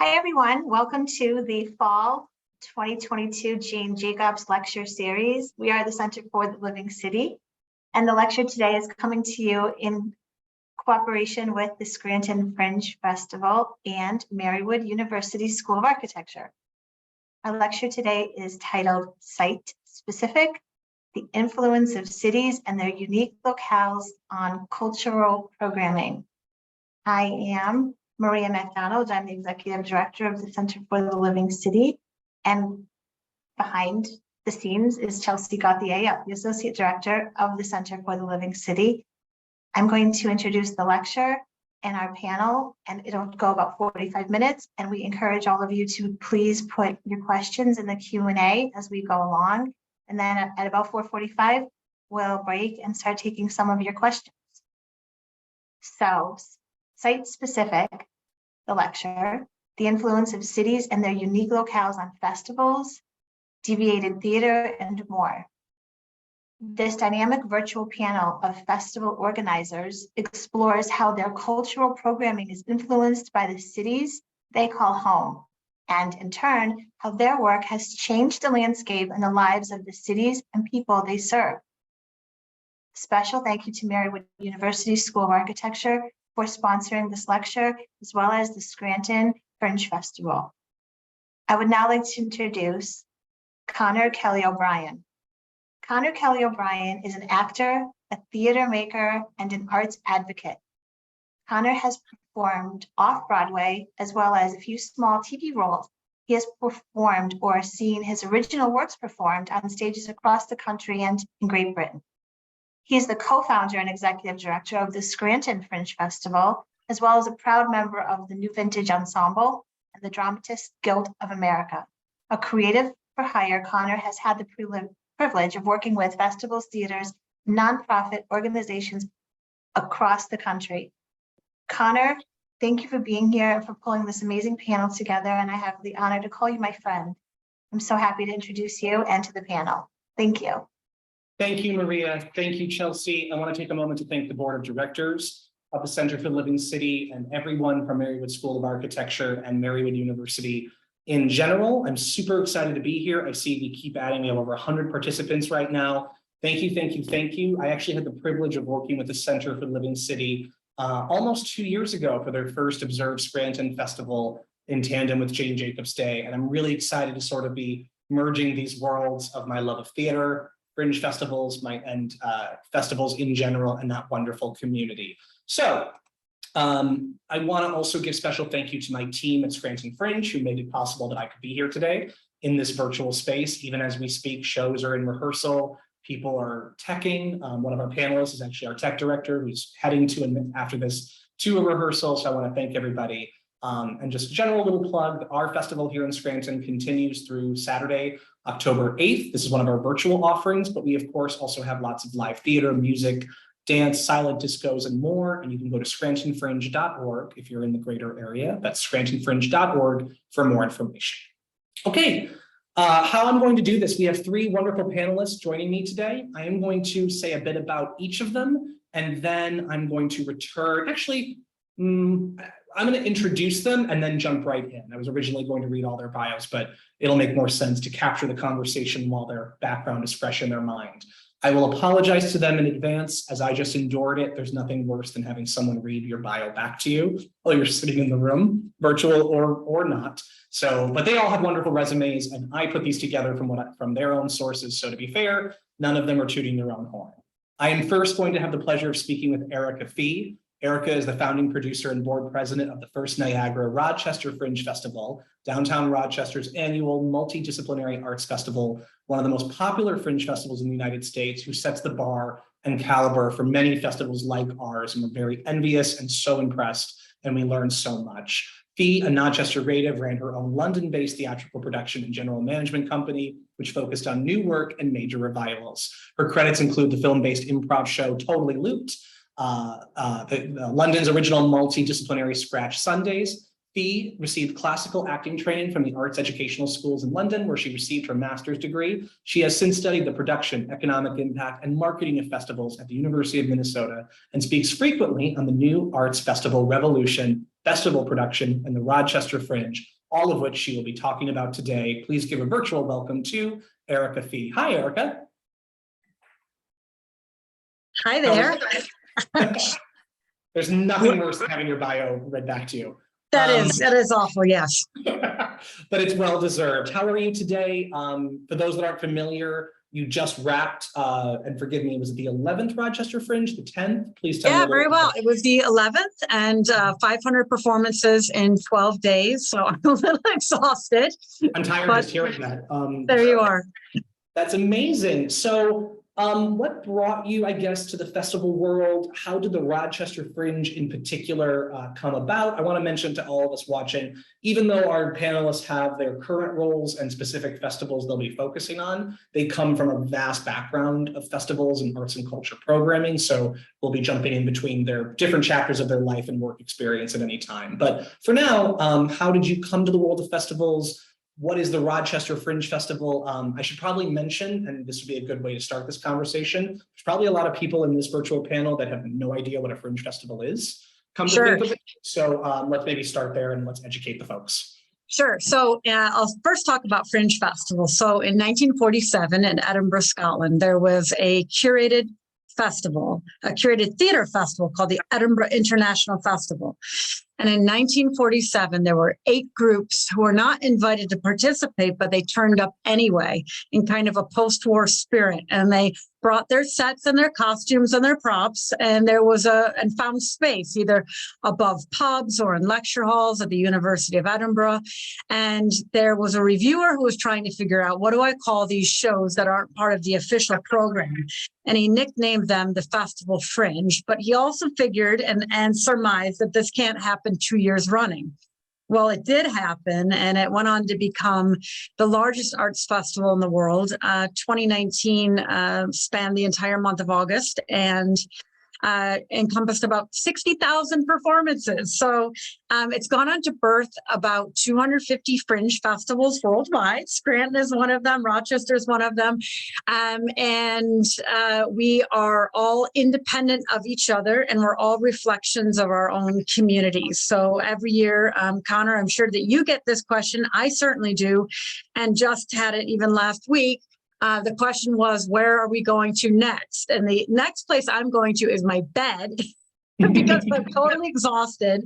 Hi, everyone. Welcome to the Fall 2022 Jane Jacobs Lecture Series. We are the Center for the Living City, and the lecture today is coming to you in cooperation with the Scranton Fringe Festival and Marywood University School of Architecture. Our lecture today is titled Site Specific: The Influence of Cities and Their Unique Locales on Cultural Programming. I am Maria McDonald. I'm the Executive Director of the Center for the Living City, and behind the scenes is Chelsea Gauthier, the Associate Director of the Center for the Living City. I'm going to introduce the lecture and our panel, and it'll go about 45 minutes, and we encourage all of you to please put your questions in the Q&A as we go along, and then at about 4:45, we'll break and start taking some of your questions. So, site-specific, the lecture, the influence of cities and their unique locales on festivals, deviated theater, and more. This dynamic virtual panel of festival organizers explores how their cultural programming is influenced by the cities they call home, and in turn, how their work has changed the landscape and the lives of the cities and people they serve. Special thank you to Marywood University School of Architecture for sponsoring this lecture, as well as the Scranton Fringe Festival. I would now like to introduce Conor Kelly O'Brien. Conor Kelly O'Brien is an actor, a theater maker, and an arts advocate. Conor has performed off-Broadway, as well as a few small TV roles. He has performed or seen his original works performed on stages across the country and in Great Britain. He is the co-founder and executive director of the Scranton Fringe Festival, as well as a proud member of the New Vintage Ensemble and the Dramatists Guild of America. A creative for hire, Conor has had the privilege of working with festivals, theaters, nonprofit organizations across the country. Conor, thank you for being here and for pulling this amazing panel together, and I have the honor to call you my friend. I'm so happy to introduce you and to the panel. Thank you. Thank you, Maria. Thank you, Chelsea. I want to take a moment to thank the Board of Directors of the Center for the Living City and everyone from Marywood School of Architecture and Marywood University in general. I'm super excited to be here. I see we keep adding. We have over 100 participants right now. Thank you, thank you, thank you. I actually had the privilege of working with the Center for the Living City almost 2 years ago for their first Observe Scranton Festival in tandem with Jane Jacobs Day. And I'm really excited to sort of be merging these worlds of my love of theater, fringe festivals, festivals in general, and that wonderful community. So I want to also give special thank you to my team at Scranton Fringe, who made it possible that I could be here today in this virtual space. Even as we speak, shows are in rehearsal, people are teching. One of our panelists is actually our tech director, who's heading to, after this, to a rehearsal. So I want to thank everybody. And just a general little plug, our festival here in Scranton continues through Saturday, October 8th. This is one of our virtual offerings, but we of course also have lots of live theater, music, dance, silent discos, and more. And you can go to scrantonfringe.org if you're in the greater area. That's scrantonfringe.org for more information. Okay, how I'm going to do this, we have three wonderful panelists joining me today. I am going to say a bit about each of them, and then I'm going to return, actually, I'm going to introduce them and then jump right in. I was originally going to read all their bios, but it'll make more sense to capture the conversation while their background is fresh in their mind. I will apologize to them in advance as I just endured it. There's nothing worse than having someone read your bio back to you while you're sitting in the room, virtual or not. So, but they all have wonderful resumes, and I put these together from their own sources. So to be fair, none of them are tooting their own horn. I am first going to have the pleasure of speaking with Erica Fee. Erica is the founding producer and board president of the First Niagara Rochester Fringe Festival, downtown Rochester's annual multidisciplinary arts festival, one of the most popular fringe festivals in the United States, who sets the bar and caliber for many festivals like ours. And we're very envious and so impressed, and we learned so much. Fee, a Rochester native, ran her own London-based theatrical production and general management company, which focused on new work and major revivals. Her credits include the film-based improv show Totally Looped, London's original multidisciplinary Scratch Sundays. Fee received classical acting training from the Arts Educational Schools in London, where she received her master's degree. She has since studied the production, economic impact, and marketing of festivals at the University of Minnesota, and speaks frequently on the New Arts Festival Revolution, festival production, and the Rochester Fringe, all of which she will be talking about today. Please give a virtual welcome to Erica Fee. Hi, Erica. Hi there. There's nothing worse than having your bio read back to you. That is awful, yes. But it's well deserved. How are you today? For those that aren't familiar, you just wrapped, and forgive me, was it the 11th Rochester Fringe, the 10th? Please tell me. Yeah, very well. It was the 11th and 500 performances in 12 days. So I'm a little exhausted. I'm tired of just hearing that. There you are. That's amazing. So what brought you, I guess, to the festival world? How did the Rochester Fringe in particular come about? I want to mention to all of us watching, even though our panelists have their current roles and specific festivals they'll be focusing on, they come from a vast background of festivals and arts and culture programming. So we'll be jumping in between their different chapters of their life and work experience at any time. But for now, how did you come to the world of festivals? What is the Rochester Fringe Festival? I should probably mention, and this would be a good way to start this conversation, there's probably a lot of people in this virtual panel that have no idea what a Fringe Festival is. Come to think of it. So let's maybe start there and let's educate the folks. Sure. So I'll first talk about Fringe Festival. So in 1947 in Edinburgh, Scotland, there was a curated festival, a curated theater festival called the Edinburgh International Festival. And in 1947, there were 8 groups who were not invited to participate, but they turned up anyway in kind of a post-war spirit. And they brought their sets and their costumes and their props, and there was and found space either above pubs or in lecture halls at the University of Edinburgh. And there was a reviewer who was trying to figure out, what do I call these shows that aren't part of the official program? And he nicknamed them the Festival Fringe, but he also figured and surmised that this can't happen 2 years running. Well, it did happen, and it went on to become the largest arts festival in the world. 2019 spanned the entire month of August and encompassed about 60,000 performances. So it's gone on to birth about 250 fringe festivals worldwide. Scranton is one of them. Rochester is one of them. And we are all independent of each other, and we're all reflections of our own communities. So every year, Conor, I'm sure that you get this question. I certainly do. And just had it even last week. The question was, where are we going to next? And the next place I'm going to is my bed because I'm totally exhausted.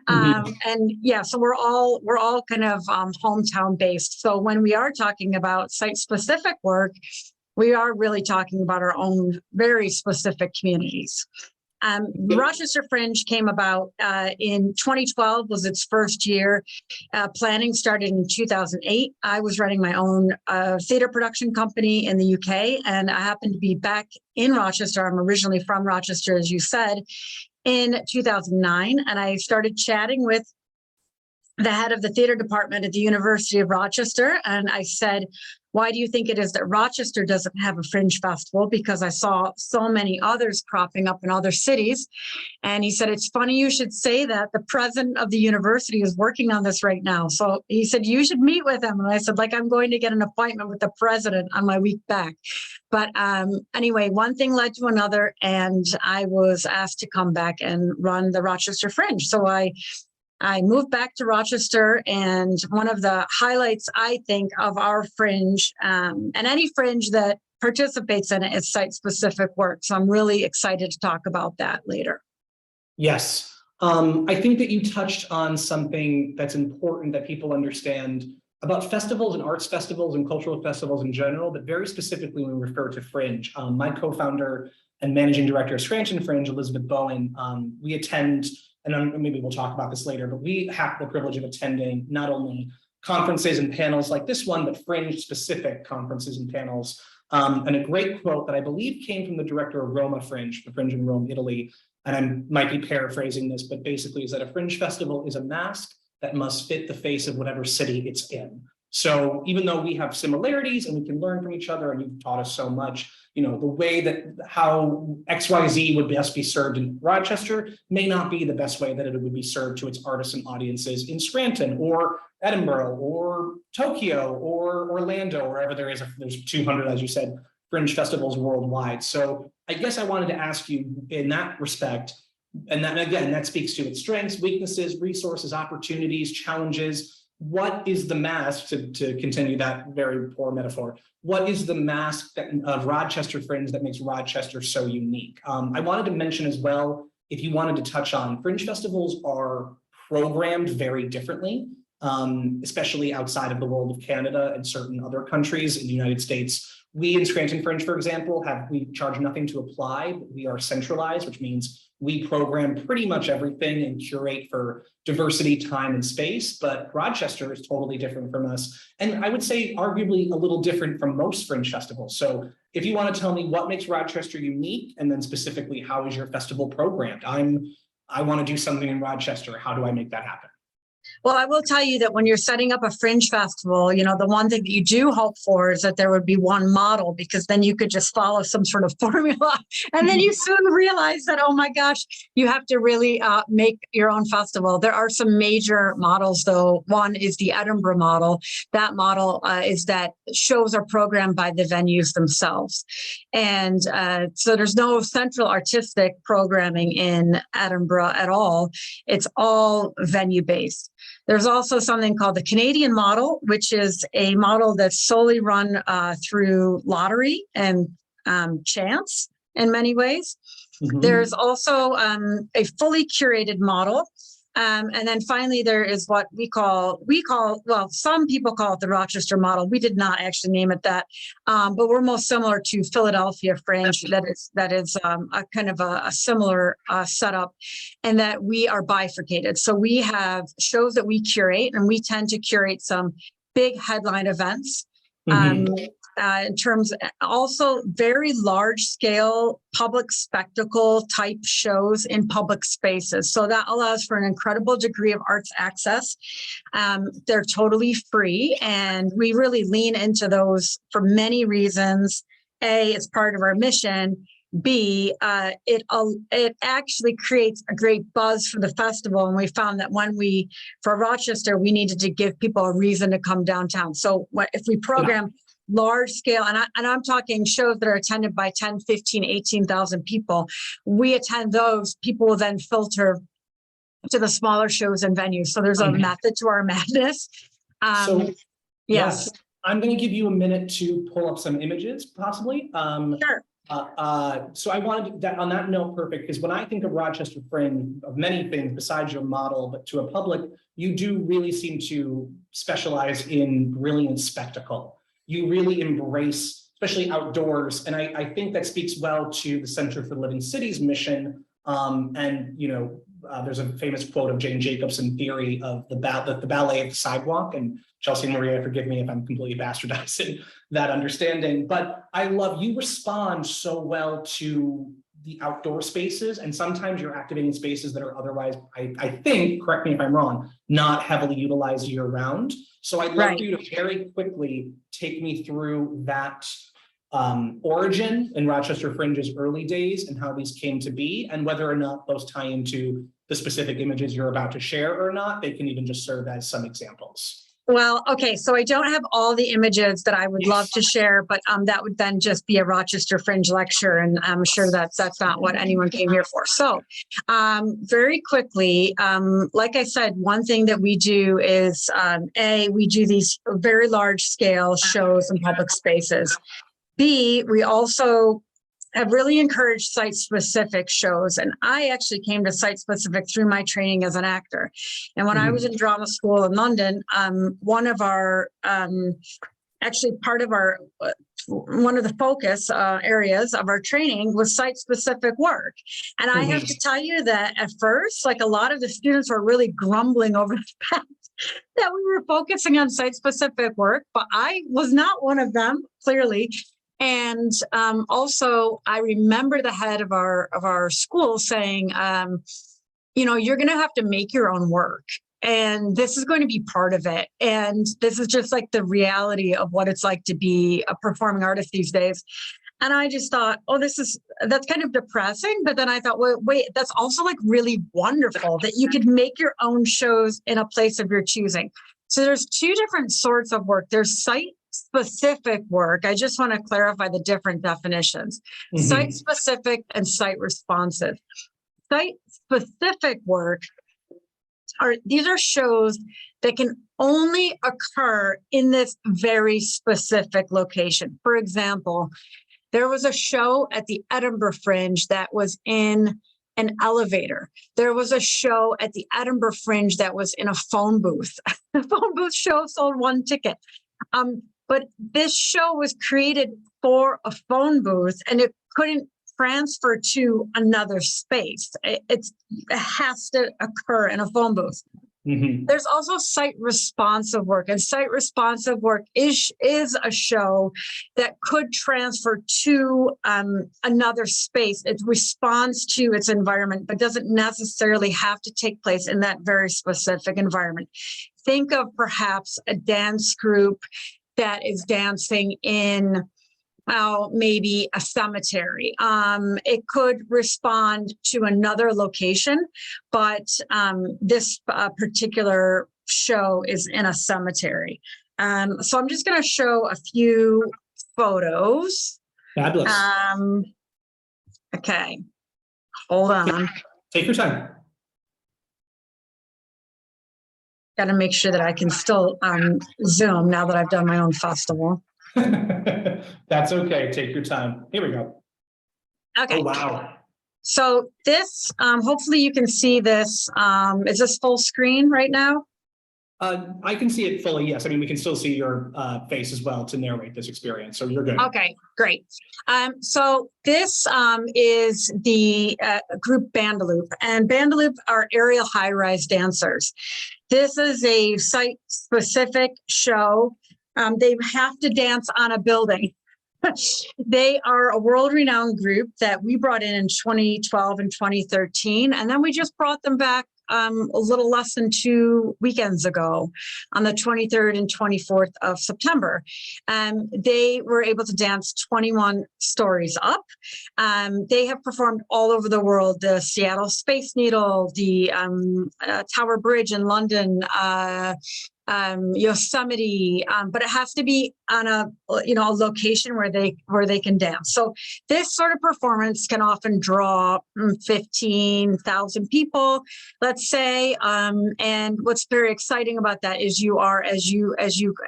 And yeah, so we're all kind of hometown based. So when we are talking about site specific work, we are really talking about our own very specific communities. Rochester Fringe came about in 2012 was its first year. Planning started in 2008. I was running my own theater production company in the UK, and I happened to be back in Rochester. I'm originally from Rochester, as you said, in 2009, and I started chatting with the head of the theater department at the University of Rochester. And I said, why do you think it is that Rochester doesn't have a fringe festival? Because I saw so many others cropping up in other cities. And he said, it's funny you should say that. The president of the university is working on this right now. So he said, you should meet with him. And I said, like, I'm going to get an appointment with the president on my week back. But anyway, one thing led to another, and I was asked to come back and run the Rochester Fringe. So I moved back to Rochester, and one of the highlights, I think, of our fringe and any fringe that participates in it is site-specific work. So I'm really excited to talk about that later. Yes. I think that you touched on something that's important that people understand about festivals and arts festivals and cultural festivals in general, but very specifically when we refer to fringe. My co-founder and managing director of Scranton Fringe, Elizabeth Bowen, we attend, and maybe we'll talk about this later, but we have the privilege of attending not only conferences and panels like this one, but fringe-specific conferences and panels. And a great quote that I believe came from the director of Roma Fringe, the Fringe in Rome, Italy, and I might be paraphrasing this, but basically is that a fringe festival is a mask that must fit the face of whatever city it's in. So even though we have similarities and we can learn from each other, and you've taught us so much, you know, the way that how XYZ would best be served in Rochester may not be the best way that it would be served to its artisan audiences in Scranton or Edinburgh or Tokyo or Orlando, wherever there's 200, as you said, fringe festivals worldwide. So I guess I wanted to ask you in that respect, and that again, that speaks to its strengths, weaknesses, resources, opportunities, challenges. what is the mask, to continue that very poor metaphor, what is the mask of Rochester Fringe that makes Rochester so unique? I wanted to mention as well, if you wanted to touch on, Fringe festivals are programmed very differently, especially outside of the world of Canada and certain other countries in the United States. We in Scranton Fringe, for example, we charge nothing to apply, but we are centralized, which means we program pretty much everything and curate for diversity, time, and space. But Rochester is totally different from us. And I would say arguably a little different from most Fringe festivals. So if you want to tell me what makes Rochester unique, and then specifically, how is your festival programmed? I want to do something in Rochester. How do I make that happen? Well, I will tell you that when you're setting up a Fringe festival, the one thing that you do hope for is that there would be one model, because then you could just follow some sort of formula. And then you soon realize that, oh my gosh, you have to really make your own festival. There are some major models, though. One is the Edinburgh model. That model is that shows are programmed by the venues themselves. And so there's no central artistic programming in Edinburgh at all. It's all venue-based. There's also something called the Canadian model, which is a model that's solely run through lottery and chance in many ways. Mm-hmm. There's also a fully curated model. And then finally, there is what we call, well, some people call it the Rochester model. We did not actually name it that, but we're most similar to Philadelphia Fringe. That is a kind of a similar setup, and that we are bifurcated. So we have shows that we curate, and we tend to curate some big headline events. Mm-hmm. In terms also very large scale public spectacle type shows in public spaces. So that allows for an incredible degree of arts access. They're totally free, and we really lean into those for many reasons. A, it's part of our mission. B, it actually creates a great buzz for the festival. And we found that for Rochester, we needed to give people a reason to come downtown. So if we program large scale, and I'm talking shows that are attended by 10, 15, 18,000 people, we attend those, people will then filter to the smaller shows and venues. So there's a method to our madness. Yes. I'm going to give you a minute to pull up some images, possibly. Sure. So I wanted that on that note, perfect, because when I think of Rochester Fringe, of many things besides your model, but to a public, you do really seem to specialize in brilliant spectacle. You really embrace, especially outdoors. And I think that speaks well to the Center for Living Cities mission. There's a famous quote of Jane Jacobson theory of the ballet of the sidewalk. And Chelsea and Maria, forgive me if I'm completely bastardizing that understanding. But I love you respond so well to the outdoor spaces. And sometimes you're activating spaces that are otherwise, I think, correct me if I'm wrong, not heavily utilized year round. So I'd love for you to very quickly take me through that origin in Rochester Fringe's early days and how these came to be, and whether or not those tie into the specific images you're about to share or not. They can even just serve as some examples. Well, okay, so I don't have all the images that I would love to share, but that would then just be a Rochester Fringe lecture, and I'm sure that's not what anyone came here for. So very quickly, like I said, one thing that we do is, we do these very large scale shows in public spaces. B, we also have really encouraged site-specific shows. And I actually came to site-specific through my training as an actor. And when I was in drama school in London, one of the focus areas of our training was site-specific work. And I have to tell you that at first, like, a lot of the students were really grumbling over the fact that we were focusing on site-specific work, but I was not one of them, clearly. And also, I remember the head of our school saying, you're going to have to make your own work, and this is going to be part of it. And this is just like the reality of what it's like to be a performing artist these days. And I just thought, that's kind of depressing. But then I thought, wait, that's also like really wonderful that you could make your own shows in a place of your choosing. So there's two different sorts of work. There's site-specific work. I just want to clarify the different definitions. Site-specific and site-responsive. Site-specific work these are shows that can only occur in this very specific location. For example, there was a show at the Edinburgh Fringe that was in an elevator. There was a show at the Edinburgh Fringe that was in a phone booth. The phone booth show sold one ticket. But this show was created for a phone booth, and it couldn't transfer to another space. It has to occur in a phone booth. Mhm. There's also site responsive work, and site responsive work is a show that could transfer to another space. It responds to its environment, but doesn't necessarily have to take place in that very specific environment. Think of perhaps a dance group that is dancing in maybe a cemetery. It could respond to another location, but this particular show is in a cemetery. So I'm just going to show a few photos. Fabulous. Okay, hold on. Take your time. Got to make sure that I can still Zoom now that I've done my own festival. That's okay. Take your time. Here we go. Okay. Oh, wow. So this, hopefully you can see this. Is this full screen right now? I can see it fully, yes. I mean, we can still see your face as well to narrate this experience, so you're good. Okay, great. So this is the group Bandaloop, and Bandaloop are aerial high-rise dancers. This is a site-specific show. They have to dance on a building. They are a world-renowned group that we brought in 2012 and 2013, and then we just brought them back a little less than 2 weekends ago on the 23rd and 24th of September. They were able to dance 21 stories up. They have performed all over the world, the Seattle Space Needle, the Tower Bridge in London, Yosemite, but it has to be on a location where they can dance. So this sort of performance can often draw 15,000 people, let's say. And what's very exciting about that is you are, as you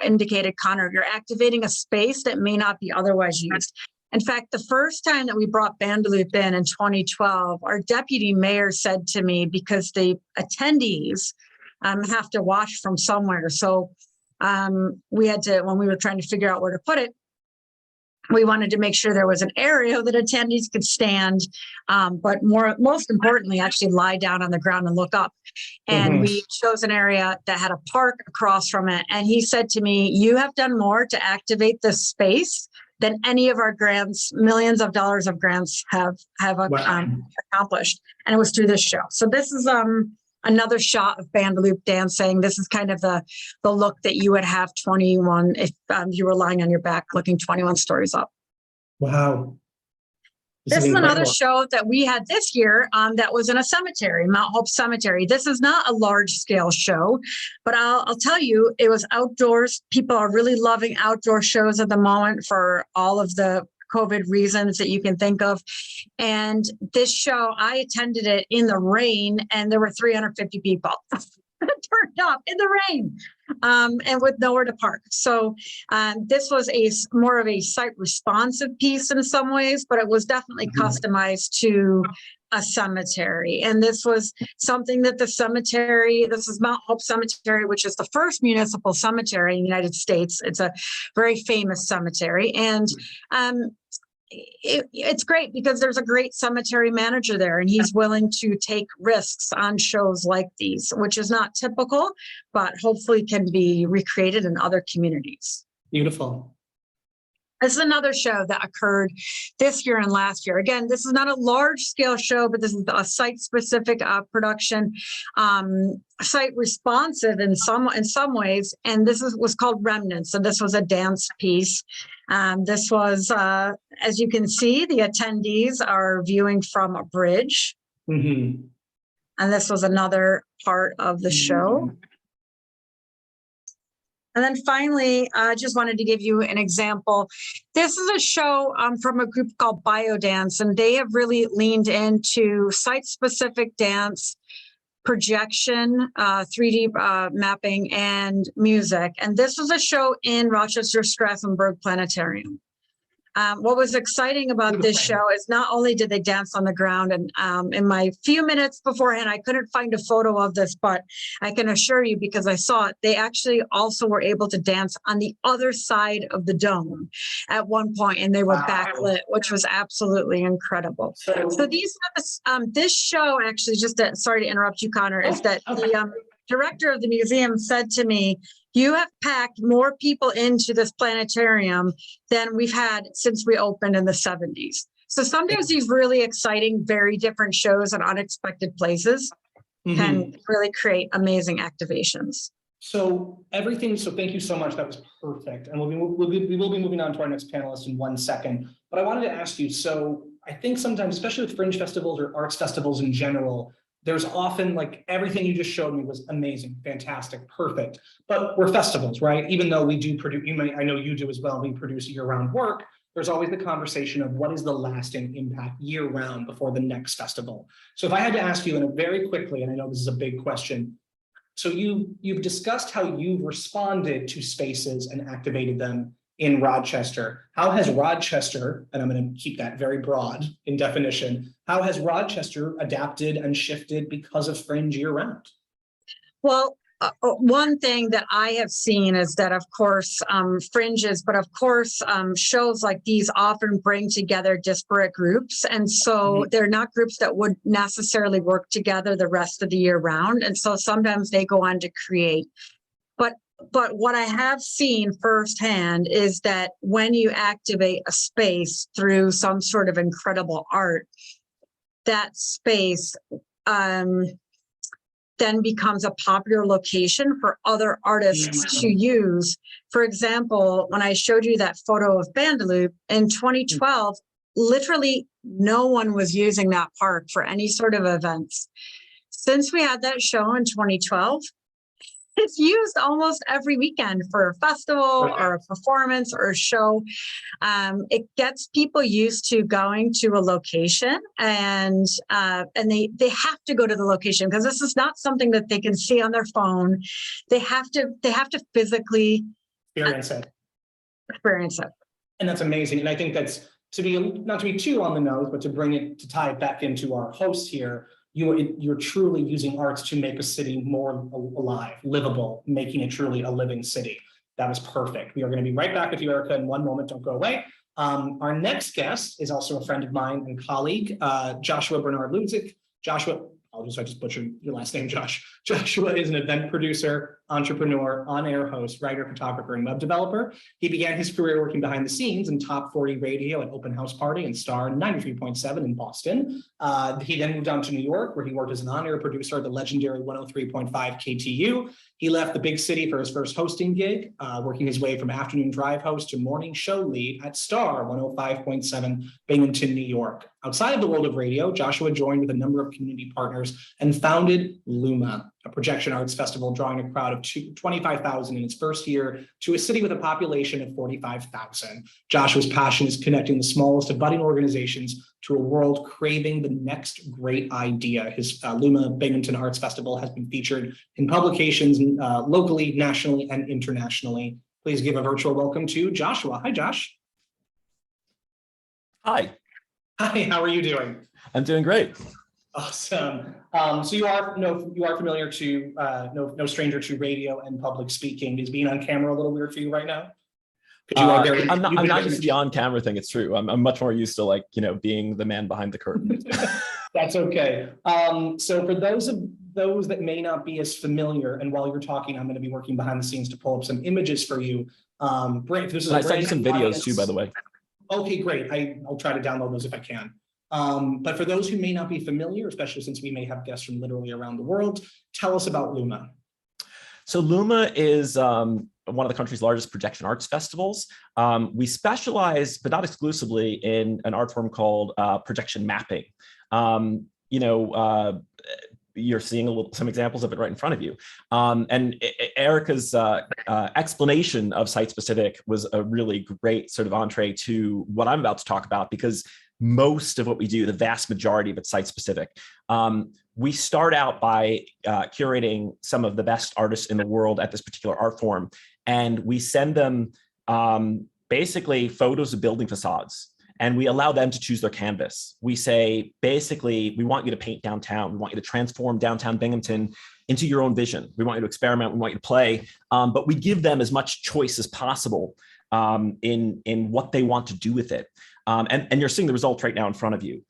indicated, Conor, you're activating a space that may not be otherwise used. In fact, the first time that we brought Bandaloop in 2012, our deputy mayor said to me, because the attendees have to watch from somewhere. So we had to, when we were trying to figure out where to put it, we wanted to make sure there was an area that attendees could stand, but most importantly, actually lie down on the ground and look up. And we chose an area that had a park across from it. And he said to me, "You have done more to activate this space than any of our grants, millions of dollars of grants have accomplished." And it was through this show. So this is another shot of Bandaloop dancing. This is kind of the look that you would have 21 if you were lying on your back looking 21 stories up. Wow. This is another show that we had this year that was in a cemetery, Mount Hope Cemetery. This is not a large scale show, but I'll tell you, it was outdoors. People are really loving outdoor shows at the moment for all of the COVID reasons that you can think of. And this show, I attended it in the rain, and there were 350 people turned up in the rain and with nowhere to park. So this was more of a site responsive piece in some ways, but it was definitely customized to a cemetery. And this was something that this is Mount Hope Cemetery, which is the first municipal cemetery in the United States. It's a very famous cemetery. And it's great because there's a great cemetery manager there, and he's willing to take risks on shows like these, which is not typical, but hopefully can be recreated in other communities. Beautiful. This is another show that occurred this year and last year. Again, this is not a large scale show, but this is a site specific production, site responsive in some ways. And this was called Remnants. And this was a dance piece. This was, as you can see, the attendees are viewing from a bridge. And this was another part of the show. And then finally, I just wanted to give you an example. This is a show from a group called Biodance, and they have really leaned into site-specific dance, projection, 3D mapping, and music. And this was a show in Rochester Strassenberg Planetarium. What was exciting about this show is not only did they dance on the ground, and in my few minutes beforehand, I couldn't find a photo of this, but I can assure you, because I saw it, they actually also were able to dance on the other side of the dome at one point, and they were backlit, which was absolutely incredible. So these, this show actually, sorry to interrupt you, Connor, is that the director of the museum said to me, "You have packed more people into this planetarium than we've had since we opened in the 70s. So sometimes these really exciting, very different shows in unexpected places can really create amazing activations. So thank you so much. That was perfect. And we will be moving on to our next panelist in 1 second. But I wanted to ask you, so I think sometimes, especially with fringe festivals or arts festivals in general, there's often like everything you just showed me was amazing, fantastic, perfect. But we're festivals, right? Even though we do produce, I know you do as well, we produce year-round work, there's always the conversation of what is the lasting impact year-round before the next festival. So if I had to ask you in a very quickly, and I know this is a big question, so you've discussed how you've responded to spaces and activated them in Rochester. How has Rochester, and I'm going to keep that very broad in definition, how has Rochester adapted and shifted because of fringe year-round? Well, one thing that I have seen is that, of course, fringes, but of course, shows like these often bring together disparate groups. And so they're not groups that would necessarily work together the rest of the year round. And so sometimes they go on to create. But what I have seen firsthand is that when you activate a space through some sort of incredible art, that space then becomes a popular location for other artists to use. For example, when I showed you that photo of Bandaloop in 2012, literally no one was using that park for any sort of events. Since we had that show in 2012, it's used almost every weekend for a festival or a performance or a show. It gets people used to going to a location, and they have to go to the location because this is not something that they can see on their phone. They have to physically experience it. And that's amazing. And I think that's not to be too on the nose, but to tie it back into our host here. You're truly using arts to make a city more alive, livable, making it truly a living city. That was perfect. We are going to be right back with you, Erica, in 1 moment. Don't go away. Our next guest is also a friend of mine and colleague, Joshua Bernard Ludzki. Joshua, apologies, I just butchered your last name, Josh. Joshua is an event producer, entrepreneur, on-air host, writer, photographer, and web developer. He began his career working behind the scenes in Top 40 Radio at Open House Party and Star 93.7 in Boston. He then moved on to New York, where he worked as an on-air producer at the legendary 103.5 KTU. He left the big city for his first hosting gig, working his way from afternoon drive host to morning show lead at Star 105.7 Binghamton, New York. Outside of the world of radio, Joshua joined with a number of community partners and founded Luma, a projection arts festival drawing a crowd of 25,000 in its first year to a city with a population of 45,000. Joshua's passion is connecting the smallest of budding organizations to a world craving the next great idea. His Luma Binghamton Arts Festival has been featured in publications locally, nationally, and internationally. Please give a virtual welcome to Joshua. Hi, Josh. Hi. Hi, how are you doing? I'm doing great. Awesome. So you are familiar to no stranger to radio and public speaking. Is being on camera a little weird for you right now? I'm not used to the on-camera thing. It's true. I'm much more used to being the man behind the curtain. That's okay. So for those that may not be as familiar, and while you're talking, I'm going to be working behind the scenes to pull up some images for you. Great. This is I sent you some videos too, by the way. Okay, great. I'll try to download those if I can. But for those who may not be familiar, especially since we may have guests from literally around the world, tell us about Luma. So Luma is one of the country's largest projection arts festivals. We specialize, but not exclusively, in an art form called projection mapping. You're seeing some examples of it right in front of you. And Erica's explanation of site-specific was a really great sort of entree to what I'm about to talk about, because most of what we do, the vast majority of it's site specific. We start out by curating some of the best artists in the world at this particular art form, and we send them basically photos of building facades, and we allow them to choose their canvas. We say, basically, we want you to paint downtown. We want you to transform downtown Binghamton into your own vision. We want you to experiment. We want you to play, but we give them as much choice as possible in what they want to do with it. And you're seeing the results right now in front of you.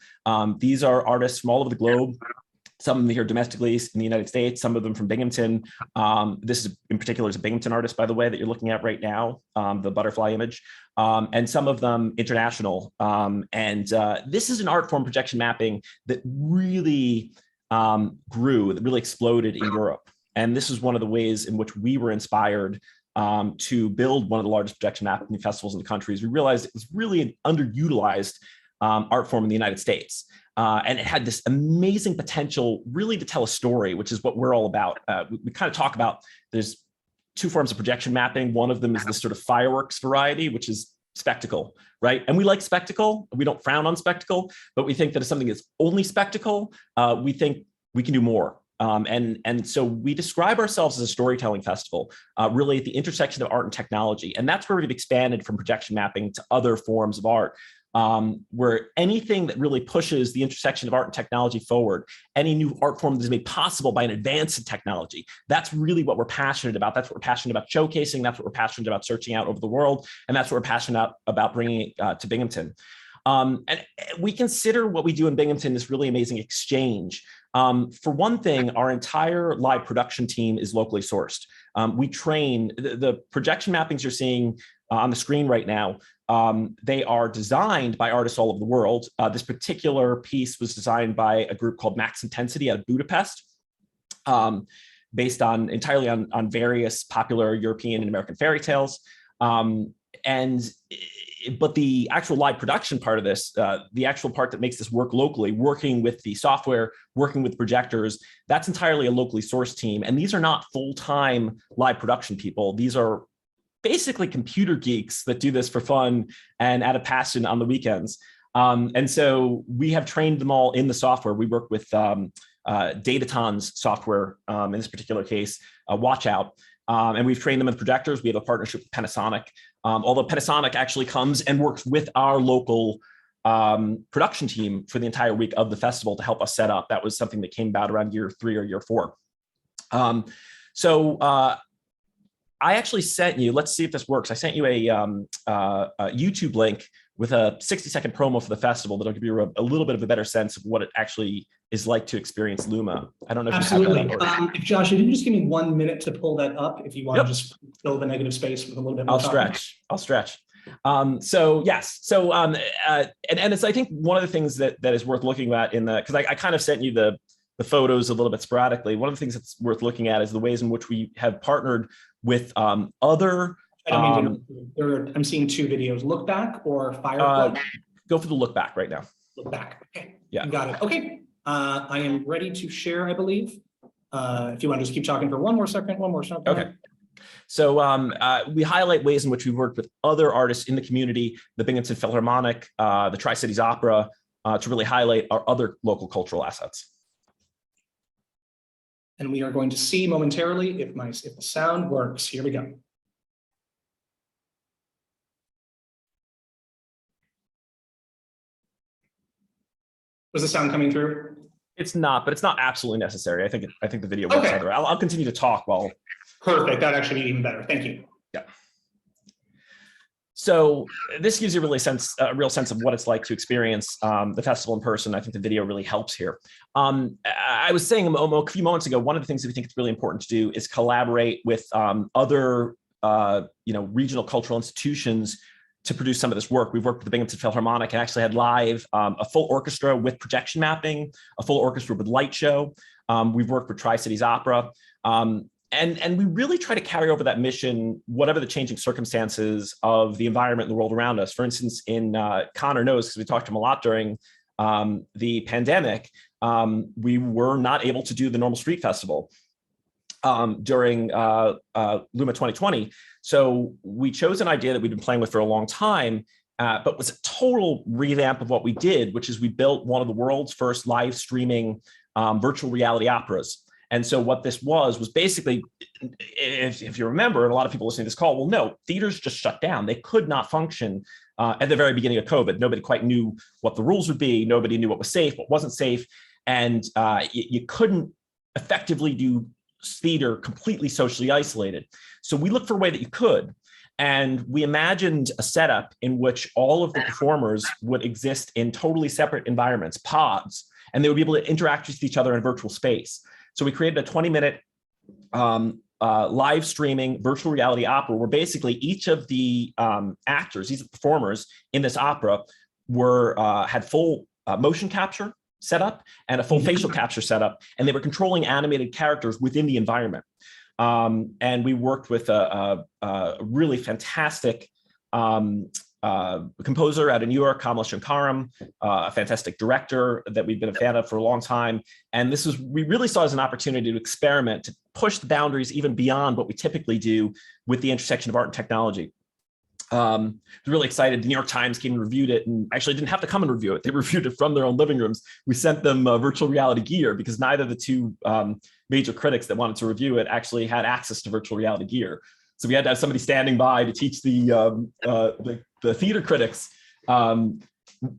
These are artists from all over the globe. Some of them here domestically in the United States, some of them from Binghamton. This is in particular is a Binghamton artist, by the way, that you're looking at right now, the butterfly image, and some of them international. This is an art form, projection mapping, that really grew, that really exploded in Europe. And this is one of the ways in which we were inspired to build one of the largest projection mapping festivals in the country. We realized it was really an underutilized art form in the United States. And it had this amazing potential really to tell a story, which is what we're all about. We kind of talk about, there's two forms of projection mapping. One of them is this sort of fireworks variety, which is spectacle, right? And we like spectacle. We don't frown on spectacle, but we think that if something is only spectacle, we think we can do more. And so we describe ourselves as a storytelling festival, really at the intersection of art and technology. And that's where we've expanded from projection mapping to other forms of art. Where anything that really pushes the intersection of art and technology forward, any new art form that is made possible by an advance in technology, that's really what we're passionate about. That's what we're passionate about showcasing. That's what we're passionate about searching out over the world. And that's what we're passionate about bringing to Binghamton. And we consider what we do in Binghamton this really amazing exchange. For one thing, our entire live production team is locally sourced. We train, the projection mappings you're seeing on the screen right now, they are designed by artists all over the world. This particular piece was designed by a group called Max Intensity out of Budapest, based entirely on various popular European and American fairy tales. But the actual live production part of this, the actual part that makes this work locally, working with the software, working with projectors, that's entirely a locally sourced team. And these are not full-time live production people. These are basically computer geeks that do this for fun and out of passion on the weekends. And so we have trained them all in the software. We work with Dataton's software, in this particular case, Watch Out. And we've trained them with projectors. We have a partnership with Panasonic, although Panasonic actually comes and works with our local production team for the entire week of the festival to help us set up. That was something that came about around year 3 or year 4. I actually sent you, let's see if this works. I sent you a YouTube link with a 60-second promo for the festival that'll give you a little bit of a better sense of what it actually is like to experience Luma. I don't know if absolutely. you have that. If Josh, if you can just give me 1 minute to pull that up, if you want to just fill the negative space with a little bit more. I'll stretch. So yes, so and it's, I think, one of the things that is worth looking at because I kind of sent you the photos a little bit sporadically. One of the things that's worth looking at is the ways in which we have partnered with other. I'm seeing 2 videos. Look back or Firefly? Go for the look back right now. Look back. Okay. Yeah. You got it. Okay. I am ready to share, I believe. If you want to just keep talking for one more second. Okay. So we highlight ways in which we've worked with other artists in the community, the Binghamton Philharmonic, the Tri-Cities Opera, to really highlight our other local cultural assets. And we are going to see momentarily if the sound works. Here we go. Was the sound coming through? It's not, but it's not absolutely necessary. I think the video works either way. I'll continue to talk while. Perfect. That'd actually be even better. Thank you. Yeah. So this gives you really a real sense of what it's like to experience the festival in person. I think the video really helps here. I was saying a few moments ago, one of the things that we think it's really important to do is collaborate with other regional cultural institutions to produce some of this work. We've worked with the Binghamton Philharmonic and actually had live a full orchestra with projection mapping, a full orchestra with light show. We've worked with Tri-Cities Opera. And we really try to carry over that mission, whatever the changing circumstances of the environment and the world around us. For instance, Conor knows, because we talked to him a lot during the pandemic, we were not able to do the normal street festival during Luma 2020. So we chose an idea that we've been playing with for a long time but was a total revamp of what we did, which is we built one of the world's first live streaming virtual reality operas. And so what this was basically, if you remember, and a lot of people listening to this call will know, theaters just shut down. They could not function at the very beginning of COVID. Nobody quite knew what the rules would be. Nobody knew what was safe, what wasn't safe. And you couldn't effectively do theater completely socially isolated. So we looked for a way that you could. And we imagined a setup in which all of the performers would exist in totally separate environments, pods, and they would be able to interact with each other in virtual space. So we created a 20-minute live streaming virtual reality opera where basically each of the actors, these performers in this opera had full motion capture setup and a full facial capture setup, and they were controlling animated characters within the environment. And we worked with a really fantastic composer out of New York, Kamala Shankaram, a fantastic director that we've been a fan of for a long time. And we really saw it as an opportunity to experiment, to push the boundaries even beyond what we typically do with the intersection of art and technology. I was really excited. The New York Times came and reviewed it, and actually didn't have to come and review it. They reviewed it from their own living rooms. We sent them virtual reality gear because neither of the two major critics that wanted to review it actually had access to virtual reality gear. So we had to have somebody standing by to teach the theater critics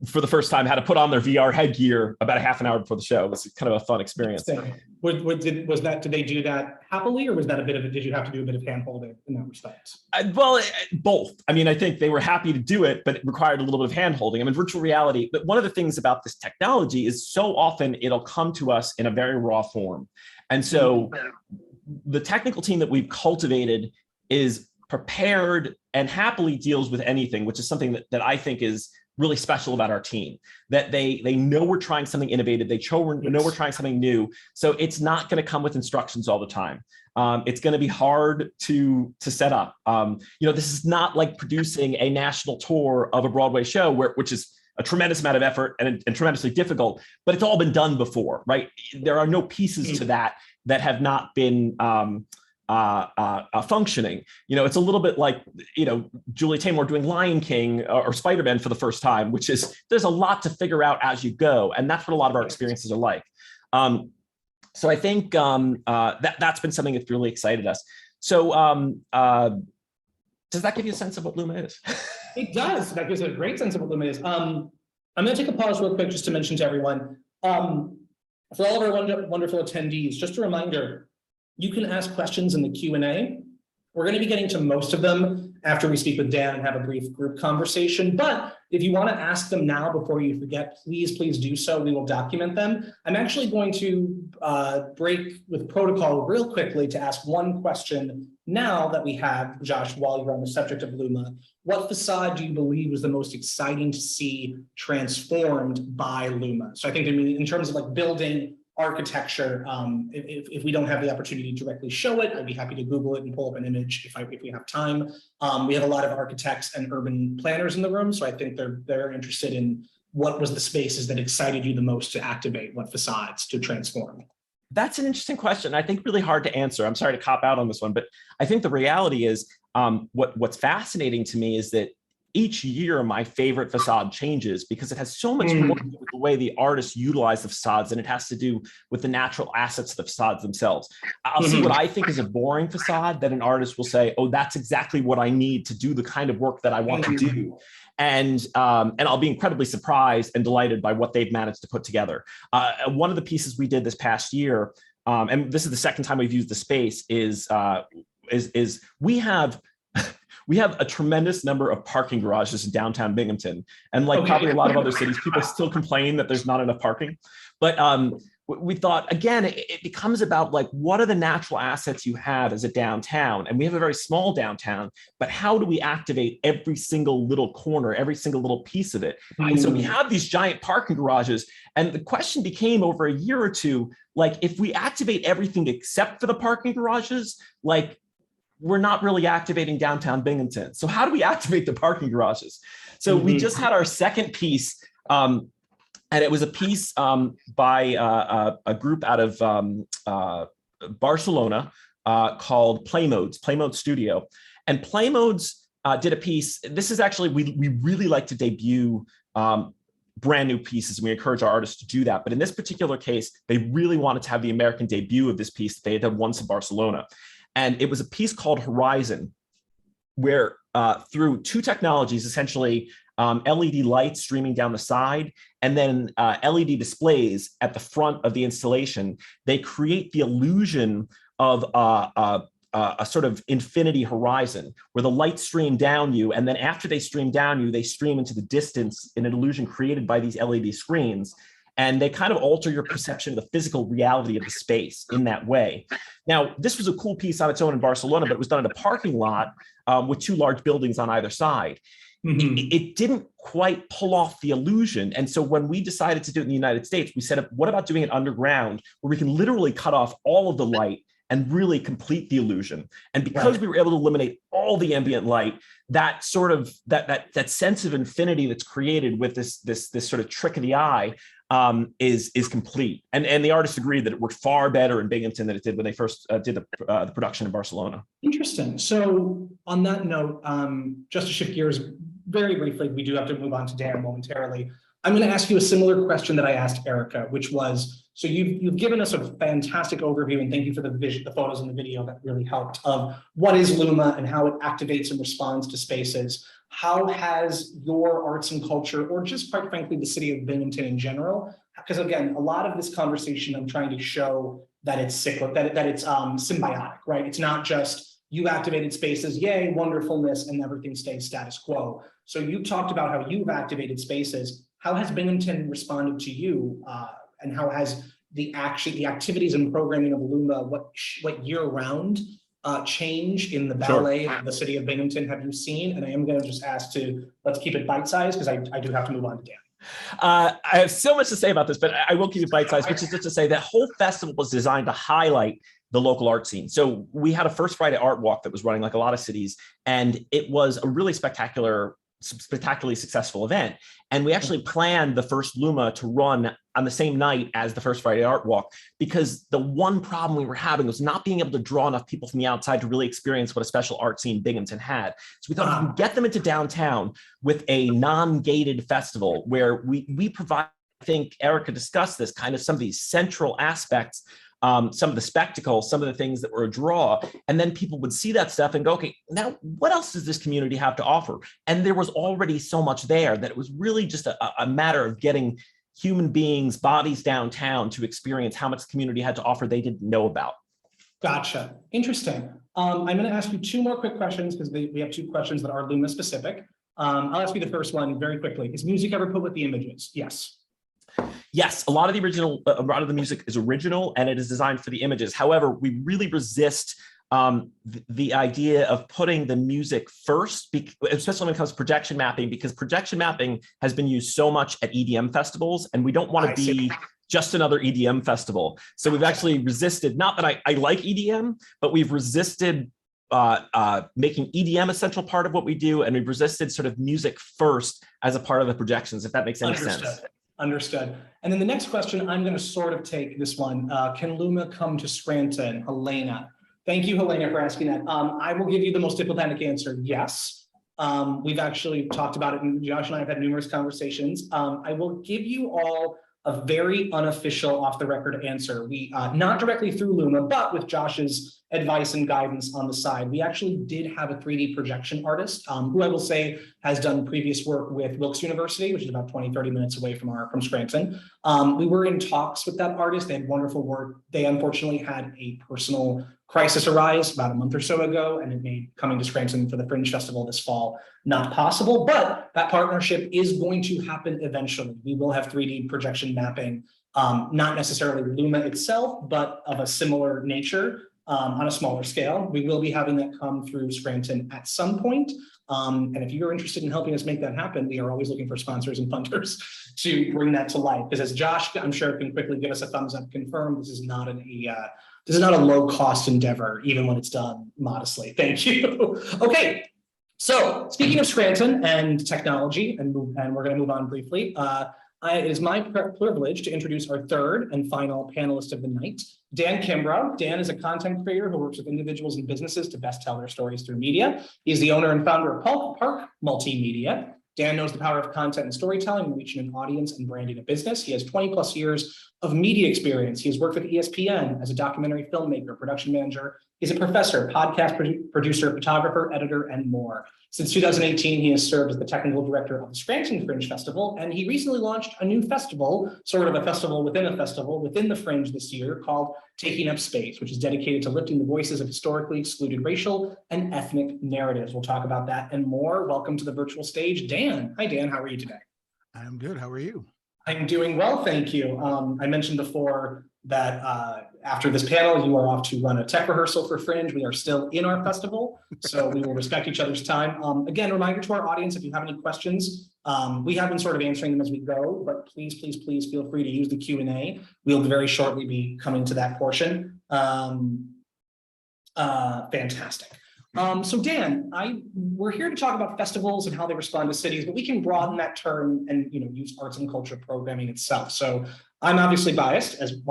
for the first time how to put on their VR headgear about a half an hour before the show. It was kind of a fun experience. Did they do that happily, or was that did you have to do a bit of hand holding in that respect? Well, both. I mean, I think they were happy to do it, but it required a little bit of hand holding. I mean, virtual reality, but one of the things about this technology is so often it'll come to us in a very raw form. And so the technical team that we've cultivated is prepared and happily deals with anything, which is something that I think is really special about our team, that they know we're trying something innovative. They know we're trying something new. So it's not going to come with instructions all the time. It's going to be hard to set up. This is not like producing a national tour of a Broadway show, which is a tremendous amount of effort and tremendously difficult, but it's all been done before, right? There are no pieces to that have not been functioning. It's a little bit like, Julie Taymor doing Lion King or Spider-Man for the first time, which is, there's a lot to figure out as you go. And that's what a lot of our experiences are like. So I think that's been something that's really excited us. So does that give you a sense of what Luma is? It does. That gives a great sense of what Luma is. I'm going to take a pause real quick just to mention to everyone, for all of our wonderful attendees, just a reminder, you can ask questions in the Q&A. We're going to be getting to most of them after we speak with Dan and have a brief group conversation. But if you want to ask them now before you forget, please do so. We will document them. I'm actually going to break with protocol real quickly to ask one question now that we have, Josh, while you're on the subject of Luma. What facade do you believe was the most exciting to see transformed by Luma? So I think in terms of like building architecture, if we don't have the opportunity to directly show it, I'd be happy to Google it and pull up an image if we have time. We have a lot of architects and urban planners in the room, so I think they're interested in what was the spaces that excited you the most to activate, what facades to transform. That's an interesting question. I think really hard to answer. I'm sorry to cop out on this one, but I think the reality is what's fascinating to me is that each year my favorite facade changes because it has so much more to do with the way the artists utilize the facades than it has to do with the natural assets of the facades themselves. I'll see what I think is a boring facade that an artist will say, oh, that's exactly what I need to do the kind of work that I want to do. And I'll be incredibly surprised and delighted by what they've managed to put together. One of the pieces we did this past year, and this is the second time we've used the space, is we have a tremendous number of parking garages in downtown Binghamton. And like probably a lot of other cities, people still complain that there's not enough parking. But we thought, again, it becomes about like, what are the natural assets you have as a downtown? And we have a very small downtown, but how do we activate every single little corner, every single little piece of it? And so we have these giant parking garages. And the question became over a year or two, like if we activate everything except for the parking garages, like we're not really activating downtown Binghamton. So how do we activate the parking garages? So we just had our second piece, and it was a piece by a group out of Barcelona called Play Modes Studio. And Play Modes did a piece. This is actually, we really like to debut brand new pieces, and we encourage our artists to do that. But in this particular case, they really wanted to have the American debut of this piece that they had done once in Barcelona. And it was a piece called Horizon, where through two technologies, essentially LED lights streaming down the side, and then LED displays at the front of the installation, they create the illusion of a sort of infinity horizon where the lights stream down you, and then after they stream down you, they stream into the distance in an illusion created by these LED screens. And they kind of alter your perception of the physical reality of the space in that way. Now, this was a cool piece on its own in Barcelona, but it was done in a parking lot with two large buildings on either side. It didn't quite pull off the illusion. And so when we decided to do it in the United States, we said, what about doing it underground where we can literally cut off all of the light and really complete the illusion? And because we were able to eliminate all the ambient light, that sort of that sense of infinity that's created with this sort of trick of the eye is complete. And the artists agreed that it worked far better in Binghamton than it did when they first did the production in Barcelona. Interesting. So on that note, just to shift gears very briefly, we do have to move on to Dan momentarily. I'm going to ask you a similar question that I asked Erica, which was, so you've given us a fantastic overview, and thank you for the photos and the video that really helped, of what is Luma and how it activates and responds to spaces. How has your arts and culture, or just quite frankly, the city of Binghamton in general, because again, a lot of this conversation, I'm trying to show that it's cyclic, that it's symbiotic, right? It's not just you activated spaces, yay, wonderfulness, and everything stays status quo. So you talked about how you've activated spaces. How has Binghamton responded to you, and how has the activities and programming of Luma, what year-round change in the ballet of the city of Binghamton have you seen? And I am going to just ask let's keep it bite-sized, because I do have to move on to Dan. I have so much to say about this, but I will keep it bite-sized, which is just to say that whole festival was designed to highlight the local art scene. So we had a First Friday art walk that was running like a lot of cities, and it was a really spectacularly successful event. And we actually planned the first Luma to run on the same night as the First Friday Art Walk, because the one problem we were having was not being able to draw enough people from the outside to really experience what a special art scene Binghamton had. So we thought if we could get them into downtown with a non-gated festival where we provide, I think Erica discussed this, kind of some of these central aspects, some of the spectacle, some of the things that were a draw, and then people would see that stuff and go, okay, now what else does this community have to offer? And there was already so much there that it was really just a matter of getting human beings, bodies downtown to experience how much the community had to offer they didn't know about. Gotcha. Interesting. I'm going to ask you two more quick questions, because we have two questions that are Luma specific. I'll ask you the first one very quickly. Is music ever put with the images? Yes. Yes, a lot of the music is original, and it is designed for the images. However, we really resist the idea of putting the music first, especially when it comes to projection mapping, because projection mapping has been used so much at EDM festivals, and we don't want to be just another EDM festival. So we've actually resisted, not that I like EDM, but we've resisted making EDM a central part of what we do, and we've resisted sort of music first as a part of the projections, if that makes any sense. Understood. And then the next question, I'm going to sort of take this one. Can Luma come to Scranton? Helena. Thank you, Helena, for asking that. I will give you the most diplomatic answer. Yes. We've actually talked about it, and Josh and I have had numerous conversations. I will give you all a very unofficial, off-the-record answer. We, not directly through Luma, but with Josh's advice and guidance on the side, we actually did have a 3D projection artist, who I will say has done previous work with Wilkes University, which is about 20-30 minutes away from Scranton. We were in talks with that artist. They had wonderful work. They unfortunately had a personal crisis arise about a month or so ago, and it made coming to Scranton for the Fringe Festival this fall not possible, but that partnership is going to happen eventually. We will have 3D projection mapping, not necessarily Luma itself, but of a similar nature, on a smaller scale. We will be having that come through Scranton at some point. And if you're interested in helping us make that happen, we are always looking for sponsors and funders to bring that to life. Because as Josh, I'm sure, can quickly give us a thumbs up, confirm this is not a low-cost endeavor, even when it's done modestly. Thank you. Okay, so speaking of Scranton and technology, and we're going to move on briefly. It is my privilege to introduce our third and final panelist of the night, Dan Kimbrough. Dan is a content creator who works with individuals and businesses to best tell their stories through media. He's the owner and founder of Park Multimedia. Dan knows the power of content and storytelling and reaching an audience and branding a business. He has 20 plus years of media experience. He has worked with ESPN as a documentary filmmaker, production manager. He's a professor, podcast producer, photographer, editor, and more. Since 2018, he has served as the technical director of the Scranton Fringe Festival, and he recently launched a new festival, sort of a festival within the Fringe this year, called Taking Up Space, which is dedicated to lifting the voices of historically excluded racial and ethnic narratives. We'll talk about that and more. Welcome to the virtual stage, Dan. Hi, Dan. How are you today? I'm good. How are you? I'm doing well, thank you. I mentioned before that after this panel, you are off to run a tech rehearsal for Fringe. We are still in our festival, so we will respect each other's time. Again, reminder to our audience, if you have any questions, we have been sort of answering them as we go, but please feel free to use the Q&A. We'll very shortly be coming to that portion. Fantastic. So Dan, we're here to talk about festivals and how they respond to cities, but we can broaden that term and use arts and culture programming itself. So I'm obviously biased as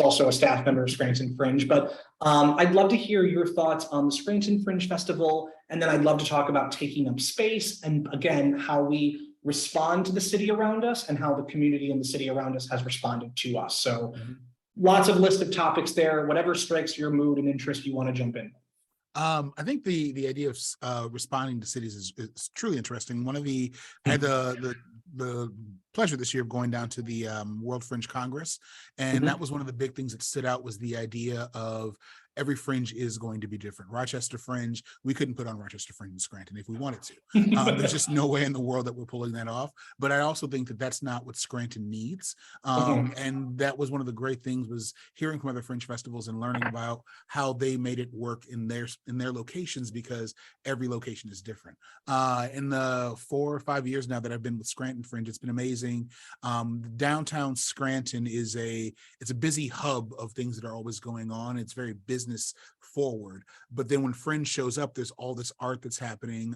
also a staff member of Scranton Fringe, but I'd love to hear your thoughts on the Scranton Fringe Festival, and then I'd love to talk about Taking Up Space and again how we respond to the city around us and how the community in the city around us has responded to us. So lots of list of topics there. Whatever strikes your mood and interest, you want to jump in. I think the idea of responding to cities is truly interesting. I had the pleasure this year of going down to the World Fringe Congress, and that was one of the big things that stood out was the idea of every Fringe is going to be different. Rochester Fringe, we couldn't put on Rochester Fringe in Scranton if we wanted to. There's just no way in the world that we're pulling that off. But I also think that that's not what Scranton needs. And that was one of the great things was hearing from other Fringe festivals and learning about how they made it work in their locations, because every location is different. In the 4 or 5 years now that I've been with Scranton Fringe, it's been amazing. Downtown Scranton is it's a busy hub of things that are always going on. It's very business forward, but then when Fringe shows up, there's all this art that's happening,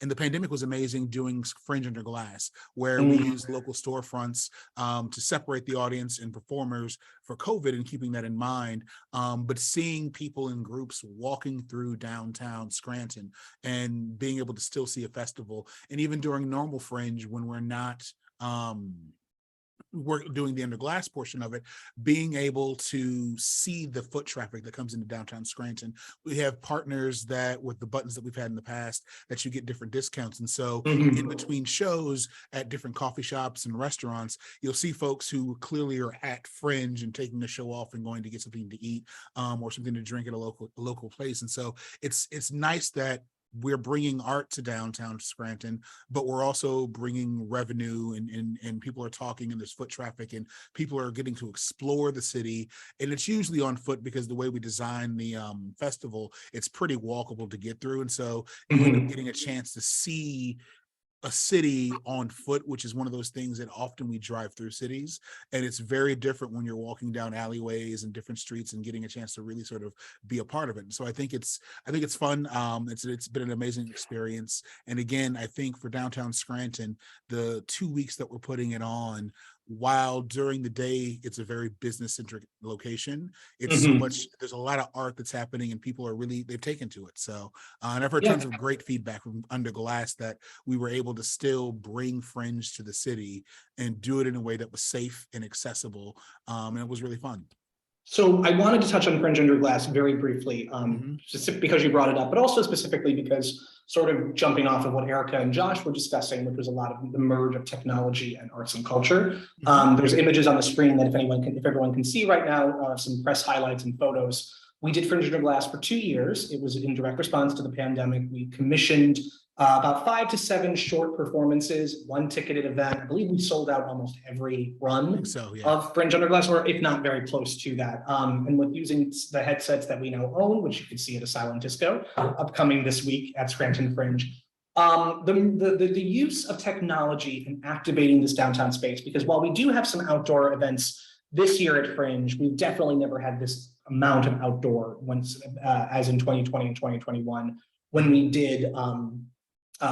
and the pandemic was amazing doing Fringe Under Glass, where we use local storefronts to separate the audience and performers for COVID and keeping that in mind, but seeing people in groups walking through downtown Scranton and being able to still see a festival, and even during normal Fringe when we're not we're doing the under glass portion of it, being able to see the foot traffic that comes into downtown Scranton. We have partners that with the buttons that we've had in the past that you get different discounts. And so in between shows at different coffee shops and restaurants, you'll see folks who clearly are at Fringe and taking the show off and going to get something to eat or something to drink at a local place. And so it's nice that we're bringing art to downtown Scranton, but we're also bringing revenue and people are talking and there's foot traffic and people are getting to explore the city. And it's usually on foot because the way we design the festival, it's pretty walkable to get through. And so you end up getting a chance to see a city on foot, which is one of those things that often we drive through cities, and it's very different when you're walking down alleyways and different streets and getting a chance to really sort of be a part of it. So I think it's fun. It's been an amazing experience, and again, I think for downtown Scranton, the 2 weeks that we're putting it on, while during the day it's a very business-centric location, it's so much, there's a lot of art that's happening and people are really, they've taken to it. So and I've heard tons of great feedback from Under Glass that we were able to still bring Fringe to the city and do it in a way that was safe and accessible, and it was really fun. So I wanted to touch on Fringe Under Glass very briefly, specific because you brought it up, but also specifically because sort of jumping off of what Erica and Josh were discussing, which was a lot of the merge of technology and arts and culture. There's images on the screen that if everyone can see right now, some press highlights and photos. We did Fringe Under Glass for 2 years. It was in direct response to the pandemic. We commissioned about 5 to 7 short performances, one ticketed event. I believe we sold out almost every run of Fringe Under Glass, or if not very close to that. And with using the headsets that we now own, which you can see at a silent disco, upcoming this week at Scranton Fringe, the use of technology in activating this downtown space, because while we do have some outdoor events this year at Fringe, we've definitely never had this amount of outdoor ones as in 2020 and 2021 when we did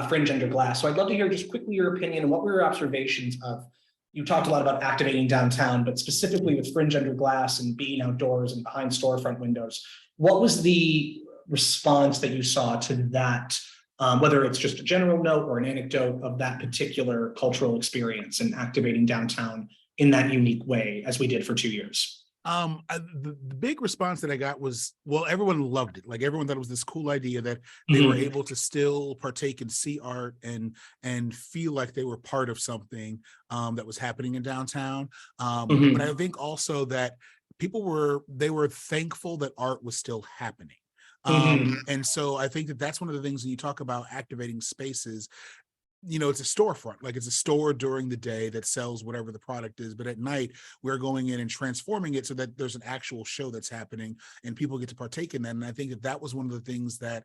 Fringe Under Glass. So I'd love to hear just quickly your opinion and what were your observations of you talked a lot about activating downtown, but specifically with Fringe Under Glass and being outdoors and behind storefront windows, what was the response that you saw to that, whether it's just a general note or an anecdote of that particular cultural experience and activating downtown in that unique way as we did for 2 years? The big response that I got was, well, everyone loved it. Like everyone thought it was this cool idea that they were able to still partake and see art and feel like they were part of something that was happening in downtown. But I think also that people were thankful that art was still happening. And so I think that that's one of the things when you talk about activating spaces, you know, it's a storefront, like it's a store during the day that sells whatever the product is, but at night we're going in and transforming it so that there's an actual show that's happening and people get to partake in that. And I think that that was one of the things that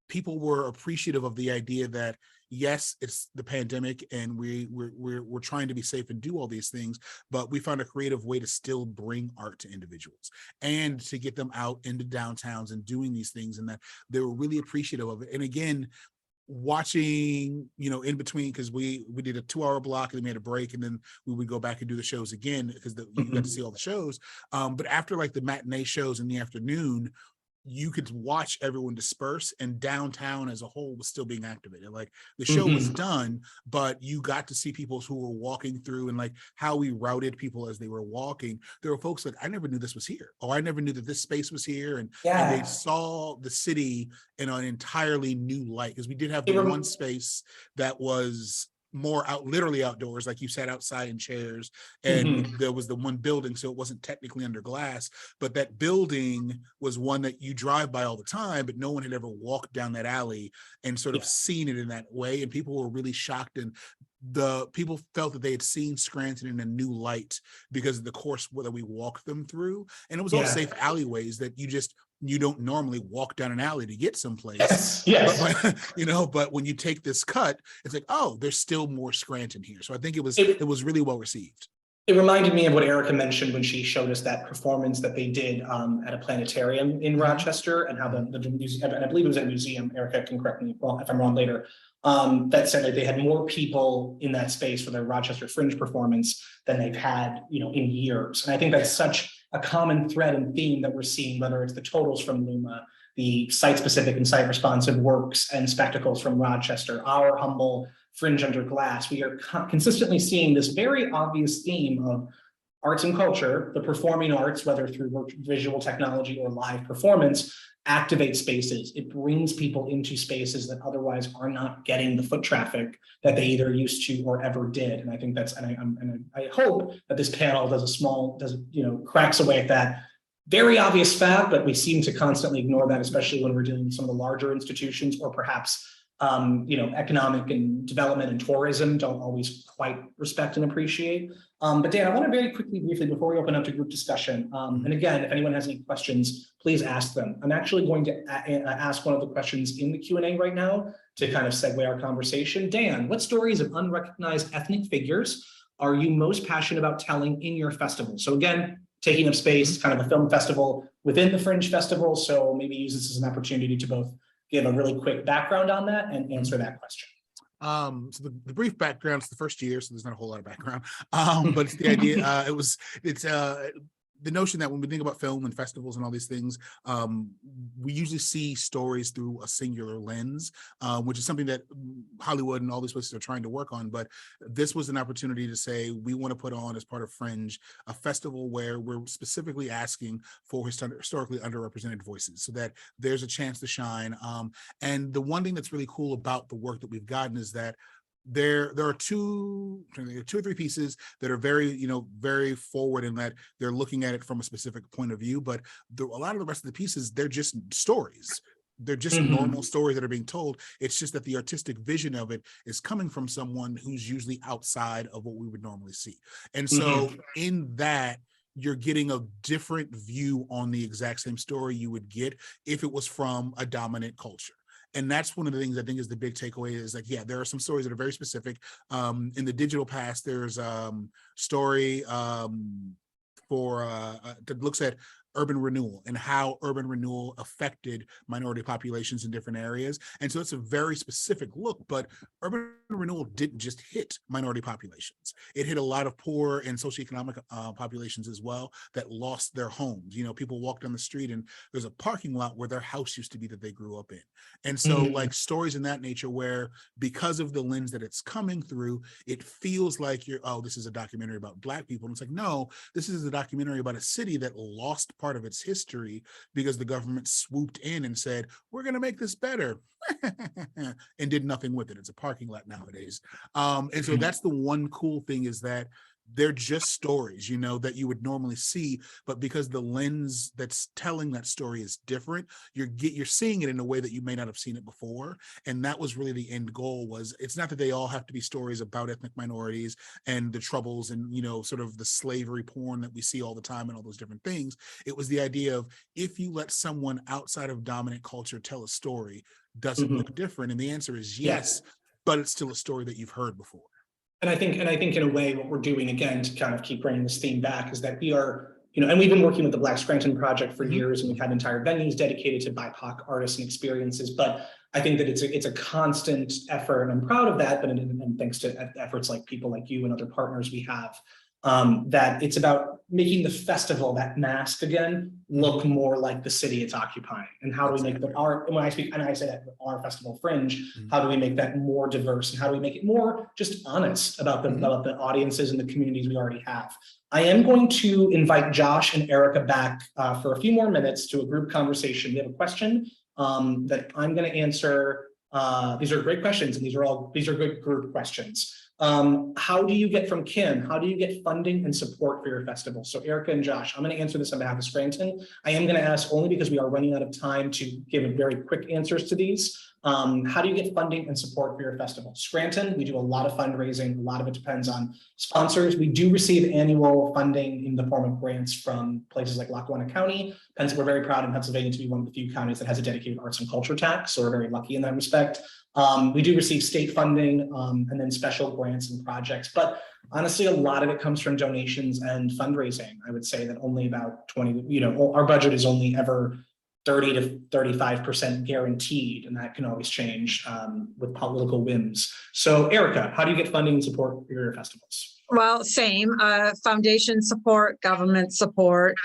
people were appreciative of, the idea that yes, it's the pandemic and we're trying to be safe and do all these things, but we found a creative way to still bring art to individuals and to get them out into downtowns and doing these things, and that they were really appreciative of it. And again, watching, you know, in between, because we did a 2-hour block and then we had a break and then we would go back and do the shows again because you got to see all the shows. But after like the matinee shows in the afternoon, you could watch everyone disperse, and downtown as a whole was still being activated. Like the show was done, but you got to see people who were walking through, and like how we routed people as they were walking. There were folks like, I never knew this was here, or I never knew that this space was here. And they saw the city in an entirely new light, because we did have the one space that was more out, literally outdoors, like you sat outside in chairs, and there was the one building, so it wasn't technically under glass, but that building was one that you drive by all the time, but no one had ever walked down that alley and sort of seen it in that way. And people were really shocked, and the people felt that they had seen Scranton in a new light because of the course that we walked them through. And it was all safe alleyways that you don't normally walk down an alley to get someplace. But, you know, but when you take this cut, it's like, oh, there's still more Scranton here. So I think it was really well received. It reminded me of what Erica mentioned when she showed us that performance that they did at a planetarium in Rochester, and how the museum, and I believe it was a museum, Erica can correct me if I'm wrong later, that said that they had more people in that space for their Rochester Fringe performance than they've had, you know, in years. And I think that's such a common thread and theme that we're seeing, whether it's the totals from Luma, the site-specific and site-responsive works and spectacles from Rochester, our humble Fringe Under Glass. We are consistently seeing this very obvious theme of arts and culture, the performing arts, whether through visual technology or live performance, activate spaces. It brings people into spaces that otherwise are not getting the foot traffic that they either used to or ever did. And I think that's, and I hope that this panel cracks away at that very obvious fact, but we seem to constantly ignore that, especially when we're dealing with some of the larger institutions, or perhaps economic and development and tourism don't always quite respect and appreciate. But Dan, I want to very quickly, briefly, before we open up to group discussion, and again, if anyone has any questions, please ask them. I'm actually going to ask one of the questions in the Q&A right now to kind of segue our conversation. Dan, what stories of unrecognized ethnic figures are you most passionate about telling in your festival? So again, taking up space, kind of a film festival within the Fringe Festival. So maybe use this as an opportunity to both give a really quick background on that and answer that question. So the brief background is the first year, so there's not a whole lot of background. But it's the idea, it's the notion that when we think about film and festivals and all these things, we usually see stories through a singular lens, which is something that Hollywood and all these places are trying to work on. But this was an opportunity to say, we want to put on, as part of Fringe, a festival where we're specifically asking for historically underrepresented voices, so that there's a chance to shine. And the one thing that's really cool about the work that we've gotten is that there are two or three pieces that are very forward in that they're looking at it from a specific point of view, but a lot of the rest of the pieces, they're just stories. They're just normal stories that are being told. It's just that the artistic vision of it is coming from someone who's usually outside of what we would normally see. And so in that, you're getting a different view on the exact same story you would get if it was from a dominant culture. And that's one of the things I think is the big takeaway, is like, yeah, there are some stories that are very specific. In the digital past, there's story that looks at urban renewal and how urban renewal affected minority populations in different areas. And so it's a very specific look, but urban renewal didn't just hit minority populations. It hit a lot of poor and socioeconomic populations as well that lost their homes. You know, people walk down the street and there's a parking lot where their house used to be that they grew up in. And so like stories in that nature where because of the lens that it's coming through, it feels like oh, this is a documentary about Black people. And it's like, no, this is a documentary about a city that lost part of its history because the government swooped in and said, we're going to make this better and did nothing with it. It's a parking lot nowadays. And so that's the one cool thing, is that they're just stories, you know, that you would normally see, but because the lens that's telling that story is different, you're seeing it in a way that you may not have seen it before. And that was really the end goal. Was it's not that they all have to be stories about ethnic minorities and the troubles and, you know, sort of the slavery porn that we see all the time and all those different things. It was the idea of, if you let someone outside of dominant culture tell a story, does it look different? And the answer is yes, but it's still a story that you've heard before. And I think in a way, what we're doing, again, to kind of keep bringing this theme back, is that we are, you know, and we've been working with the Black Scranton Project for years, and we've had entire venues dedicated to BIPOC artists and experiences. But I think that it's a constant effort, and I'm proud of that. But and thanks to efforts like people like you and other partners we have, that it's about making the festival, that mask again, look more like the city it's occupying. And how do we make when I speak, and I say that our festival Fringe, how do we make that more diverse, and how do we make it more just honest about the audiences and the communities we already have? I am going to invite Josh and Erica back for a few more minutes to a group conversation. We have a question that I'm going to answer. These are great questions, and these are good group questions. How do you get from Kim? How do you get funding and support for your festival? So Erica and Josh, I'm going to answer this on behalf of Scranton. I am going to ask only because we are running out of time to give very quick answers to these. How do you get funding and support for your festival? Scranton, we do a lot of fundraising. A lot of it depends on sponsors. We do receive annual funding in the form of grants from places like Lackawanna County. We're very proud in Pennsylvania to be one of the few counties that has a dedicated arts and culture tax. So we're very lucky in that respect. We do receive state funding and then special grants and projects, but honestly, a lot of it comes from donations and fundraising. I would say that only about 20, you know, our budget is only ever 30 to 35% guaranteed, and that can always change with political whims. So Erica, how do you get funding and support for your festivals? Well, same, foundation support, government support,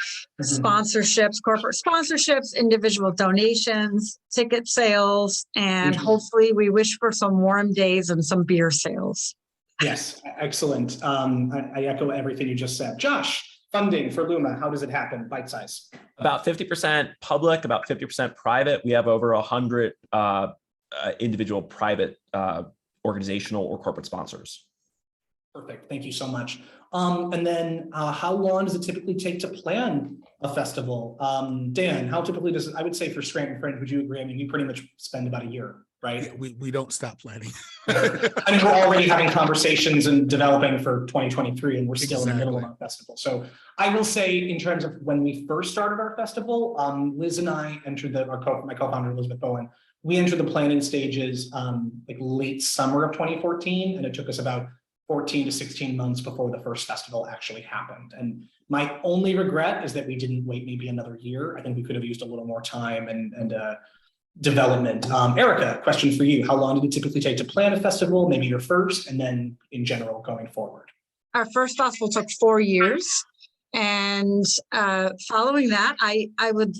sponsorships, corporate sponsorships, individual donations, ticket sales, and hopefully we wish for some warm days and some beer sales. Yes, excellent. I echo everything you just said. Josh, funding for Luma, how does it happen? Bite size. About 50% public, about 50% private. We have over 100 individual private organizational or corporate sponsors. Perfect. Thank you so much. And then how long does it typically take to plan a festival? Dan, how typically does it, I would say for Scranton Fringe, would you agree? I mean, we pretty much spend about a year, right? Yeah, we don't stop planning. I mean, we're already having conversations and developing for 2023, and we're still in the middle of our festival. So I will say, in terms of when we first started our festival, Liz and I entered my co-founder, Elizabeth Bowen, we entered the planning stages like late summer of 2014, and it took us about 14 to 16 months before the first festival actually happened. And my only regret is that we didn't wait maybe another year. I think we could have used a little more time and development. Erica, question for you. How long did it typically take to plan a festival? Maybe your first, and then in general going forward. Our first festival took 4 years. And following that, I would,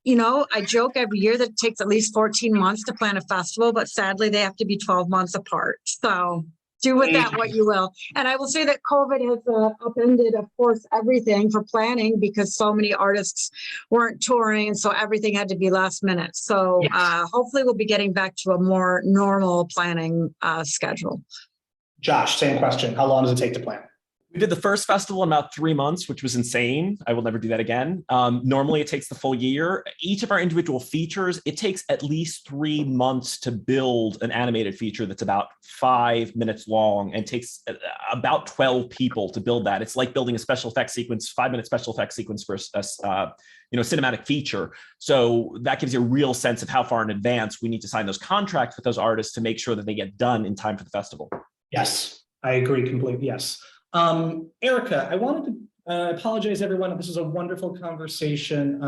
you know, I joke every year that it takes at least 14 months to plan a festival, but sadly they have to be 12 months apart. So do with that what you will. And I will say that COVID has upended, of course, everything for planning, because so many artists weren't touring, and so everything had to be last minute. So hopefully we'll be getting back to a more normal planning schedule. Josh, same question. How long does it take to plan? We did the first festival in about 3 months, which was insane. I will never do that again. Normally it takes the full year. Each of our individual features, it takes at least 3 months to build an animated feature that's about 5 minutes long, and takes about 12 people to build that. It's like building a special effects sequence, 5-minute special effects sequence for a cinematic feature. So that gives you a real sense of how far in advance we need to sign those contracts with those artists to make sure that they get done in time for the festival. Yes, I agree completely. Yes. Erica, I wanted I apologize, everyone. This was a wonderful conversation.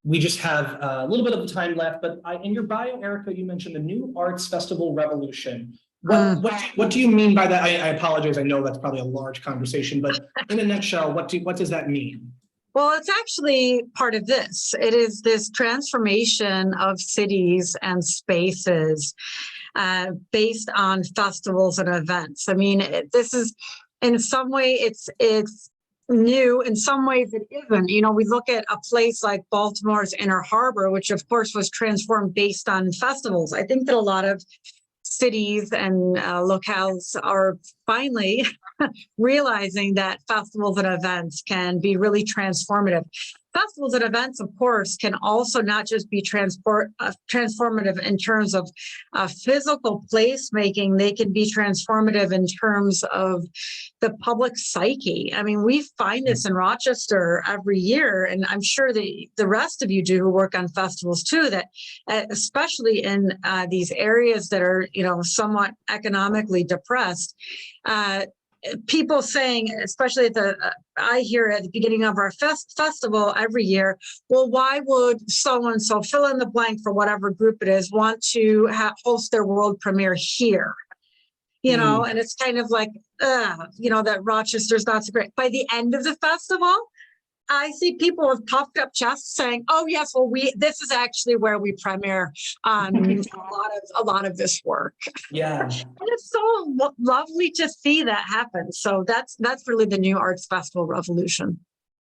We just have a little bit of time left, but in your bio, Erica, you mentioned the New Arts Festival Revolution. What do you mean by that? I apologize. I know that's probably a large conversation, but in a nutshell, what does that mean? Well, it's actually part of this. It is this transformation of cities and spaces based on festivals and events. I mean, this is, in some way, it's new. In some ways, it isn't. You know, we look at a place like Baltimore's Inner Harbor, which of course was transformed based on festivals. I think that a lot of cities and locales are finally realizing that festivals and events can be really transformative. Festivals and events, of course, can also not just be transformative in terms of physical placemaking, they can be transformative in terms of the public psyche. I mean, we find this in Rochester every year, and I'm sure that the rest of you do who work on festivals too, that especially in these areas that are, you know, somewhat economically depressed, people saying, especially I hear at the beginning of our festival every year, well, why would so-and-so fill in the blank for whatever group it is want to host their world premiere here? You know, and it's kind of like, you know, that Rochester's not so great. By the end of the festival, I see people with puffed up chests saying, "Oh yes, well this is actually where we premiere a lot of this work." Yeah, and it's so lovely to see that happen. So that's really the New Arts Festival revolution.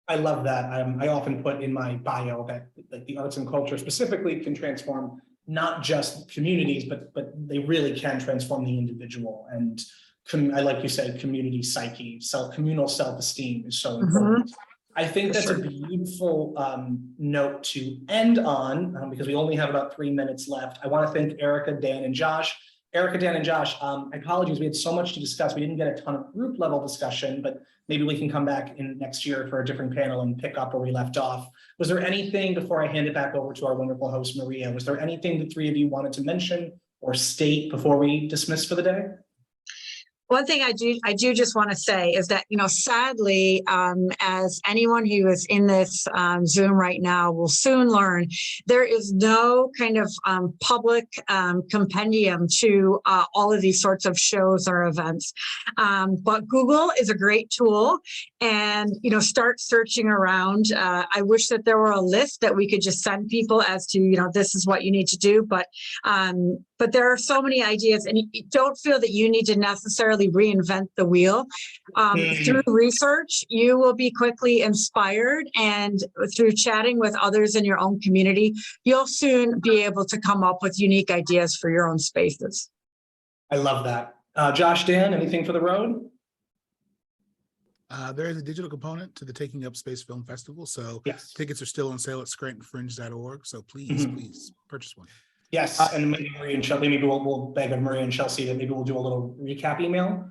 I love that. I often put in my bio that the arts and culture specifically can transform not just communities, but they really can transform the individual. And I like you said, community psyche, communal self-esteem is so important. I think that's a beautiful note to end on because we only have about 3 minutes left. I want to thank Erica, Dan, and Josh. Erica, Dan, and Josh, apologies, we had so much to discuss. We didn't get a ton of group level discussion, but maybe we can come back in next year for a different panel and pick up where we left off. Was there anything, before I hand it back over to our wonderful host, Maria, was there anything the three of you wanted to mention or state before we dismiss for the day? One thing I do just want to say is that, you know, sadly, as anyone who is in this Zoom right now will soon learn, there is no kind of public compendium to all of these sorts of shows or events. But Google is a great tool, and, you know, start searching around. I wish that there were a list that we could just send people as to, you know, this is what you need to do. But there are so many ideas, and you don't feel that you need to necessarily reinvent the wheel. Through research, you will be quickly inspired, and through chatting with others in your own community, you'll soon be able to come up with unique ideas for your own spaces. I love that. Josh, Dan, anything for the road? There is a digital component to the Taking Up Space Film Festival, so yes, tickets are still on sale at scrantonfringe.org, so please purchase one. Yes, and maybe Maria and Chelsea, maybe we'll beg of Maria and Chelsea that maybe we'll do a little recap email.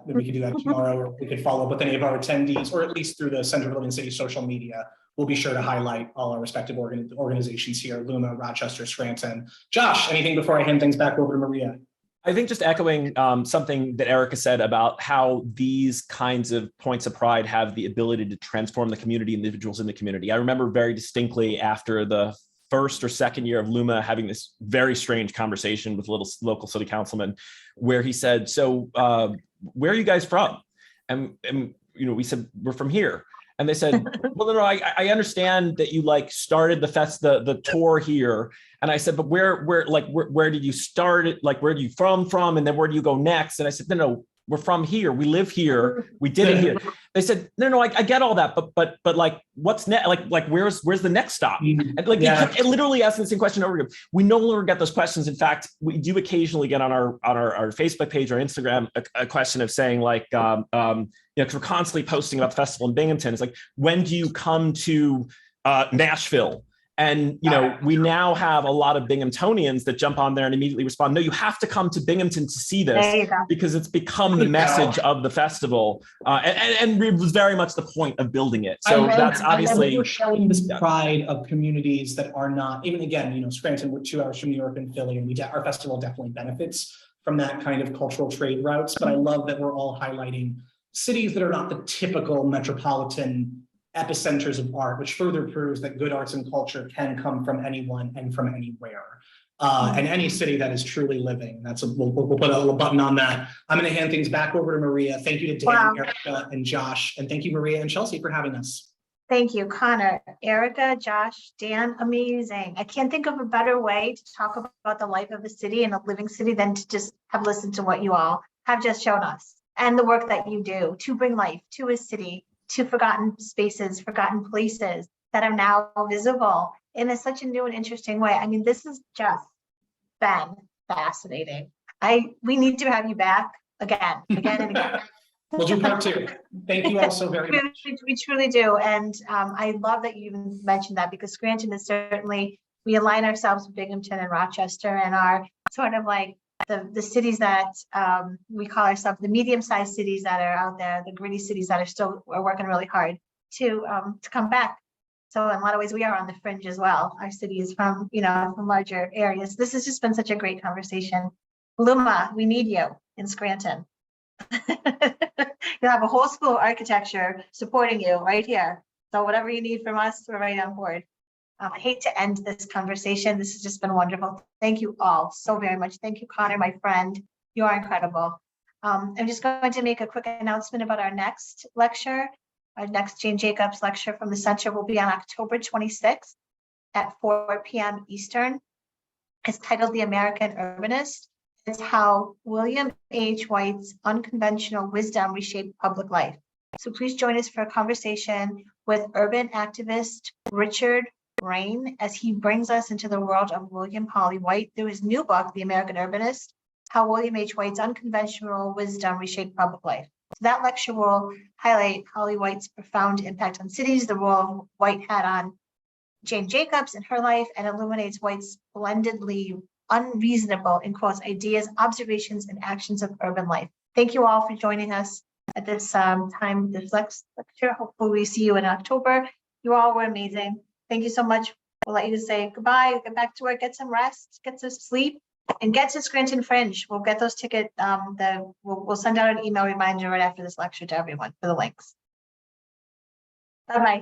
Maybe we could do that tomorrow, or we could follow up with any of our attendees, or at least through the Center for Living City social media. We'll be sure to highlight all our respective organizations here, Luma, Rochester, Scranton. Josh, anything before I hand things back over to Maria? I think just echoing something that Erica said about how these kinds of points of pride have the ability to transform the community, individuals in the community. I remember very distinctly after the first or second year of Luma having this very strange conversation with a local city councilman where he said, "So where are you guys from?" And you know, we said, "We're from here." And they said, "Well, no, I understand that you like started the tour here." And I said, "But where did you start it? Like, where do you from? And then where do you go next?" And I said, no, we're from here. We live here. We did it here." They said, no, I get all that, but like, what's next? Like, where's the next stop? And like, it literally asking the same question over again. We no longer get those questions. In fact, we do occasionally get on our Facebook page or Instagram a question of saying like, you know, because we're constantly posting about the festival in Binghamton. It's like, when do you come to Nashville? And, you know, we now have a lot of Binghamtonians that jump on there and immediately respond, "No, you have to come to Binghamton to see this," because it's become the message of the festival. And it was very much the point of building it. So that's obviously we're showing this pride of communities that are not, even again, you know, Scranton, we're 2 hours from New York and Philly, and our festival definitely benefits from that kind of cultural trade routes. But I love that we're all highlighting cities that are not the typical metropolitan epicenters of art, which further proves that good arts and culture can come from anyone and from anywhere. And any city that is truly living. We'll put a little button on that. I'm going to hand things back over to Maria. Thank you to Dan, Wow. Erica, and Josh. And thank you, Maria and Chelsea, for having us. Thank you, Connor, Erica, Josh, Dan, amazing. I can't think of a better way to talk about the life of a city and a living city than to just have listened to what you all have just shown us and the work that you do to bring life to a city, to forgotten spaces, forgotten places that are now visible in such a new and interesting way. I mean, this has just been fascinating. We need to have you back again and again. We'll do part 2. Thank you all so very much. We truly do. And I love that you even mentioned that, because Scranton is certainly, we align ourselves with Binghamton and Rochester and are sort of like the cities that we call ourselves the medium-sized cities that are out there, the gritty cities that are working really hard to come back. So in a lot of ways, we are on the fringe as well. Our city is from larger areas. This has just been such a great conversation. Luma, we need you in Scranton. You'll have a whole school of architecture supporting you right here. So whatever you need from us, we're right on board. I hate to end this conversation. This has just been wonderful. Thank you all so very much. Thank you, Connor, my friend. You are incredible. I'm just going to make a quick announcement about our next lecture. Our next Jane Jacobs lecture from the center will be on October 26th at 4 p.m. Eastern. It's titled The American Urbanist. It's how William H. White's unconventional wisdom reshaped public life. So please join us for a conversation with urban activist Richard Rain as he brings us into the world of William Holly White through his new book, The American Urbanist, How William H. White's Unconventional Wisdom Reshaped Public Life. So that lecture will highlight Holly White's profound impact on cities, the role White had on Jane Jacobs in her life, and illuminates White's splendidly unreasonable, in quotes, ideas, observations, and actions of urban life. Thank you all for joining us at this time, this lecture. Hopefully we see you in October. You all were amazing. Thank you so much. We'll let you say goodbye, get back to work, get some rest, get some sleep, and get to Scranton Fringe. We'll get those tickets. We'll send out an email reminder right after this lecture to everyone for the links. Bye-bye.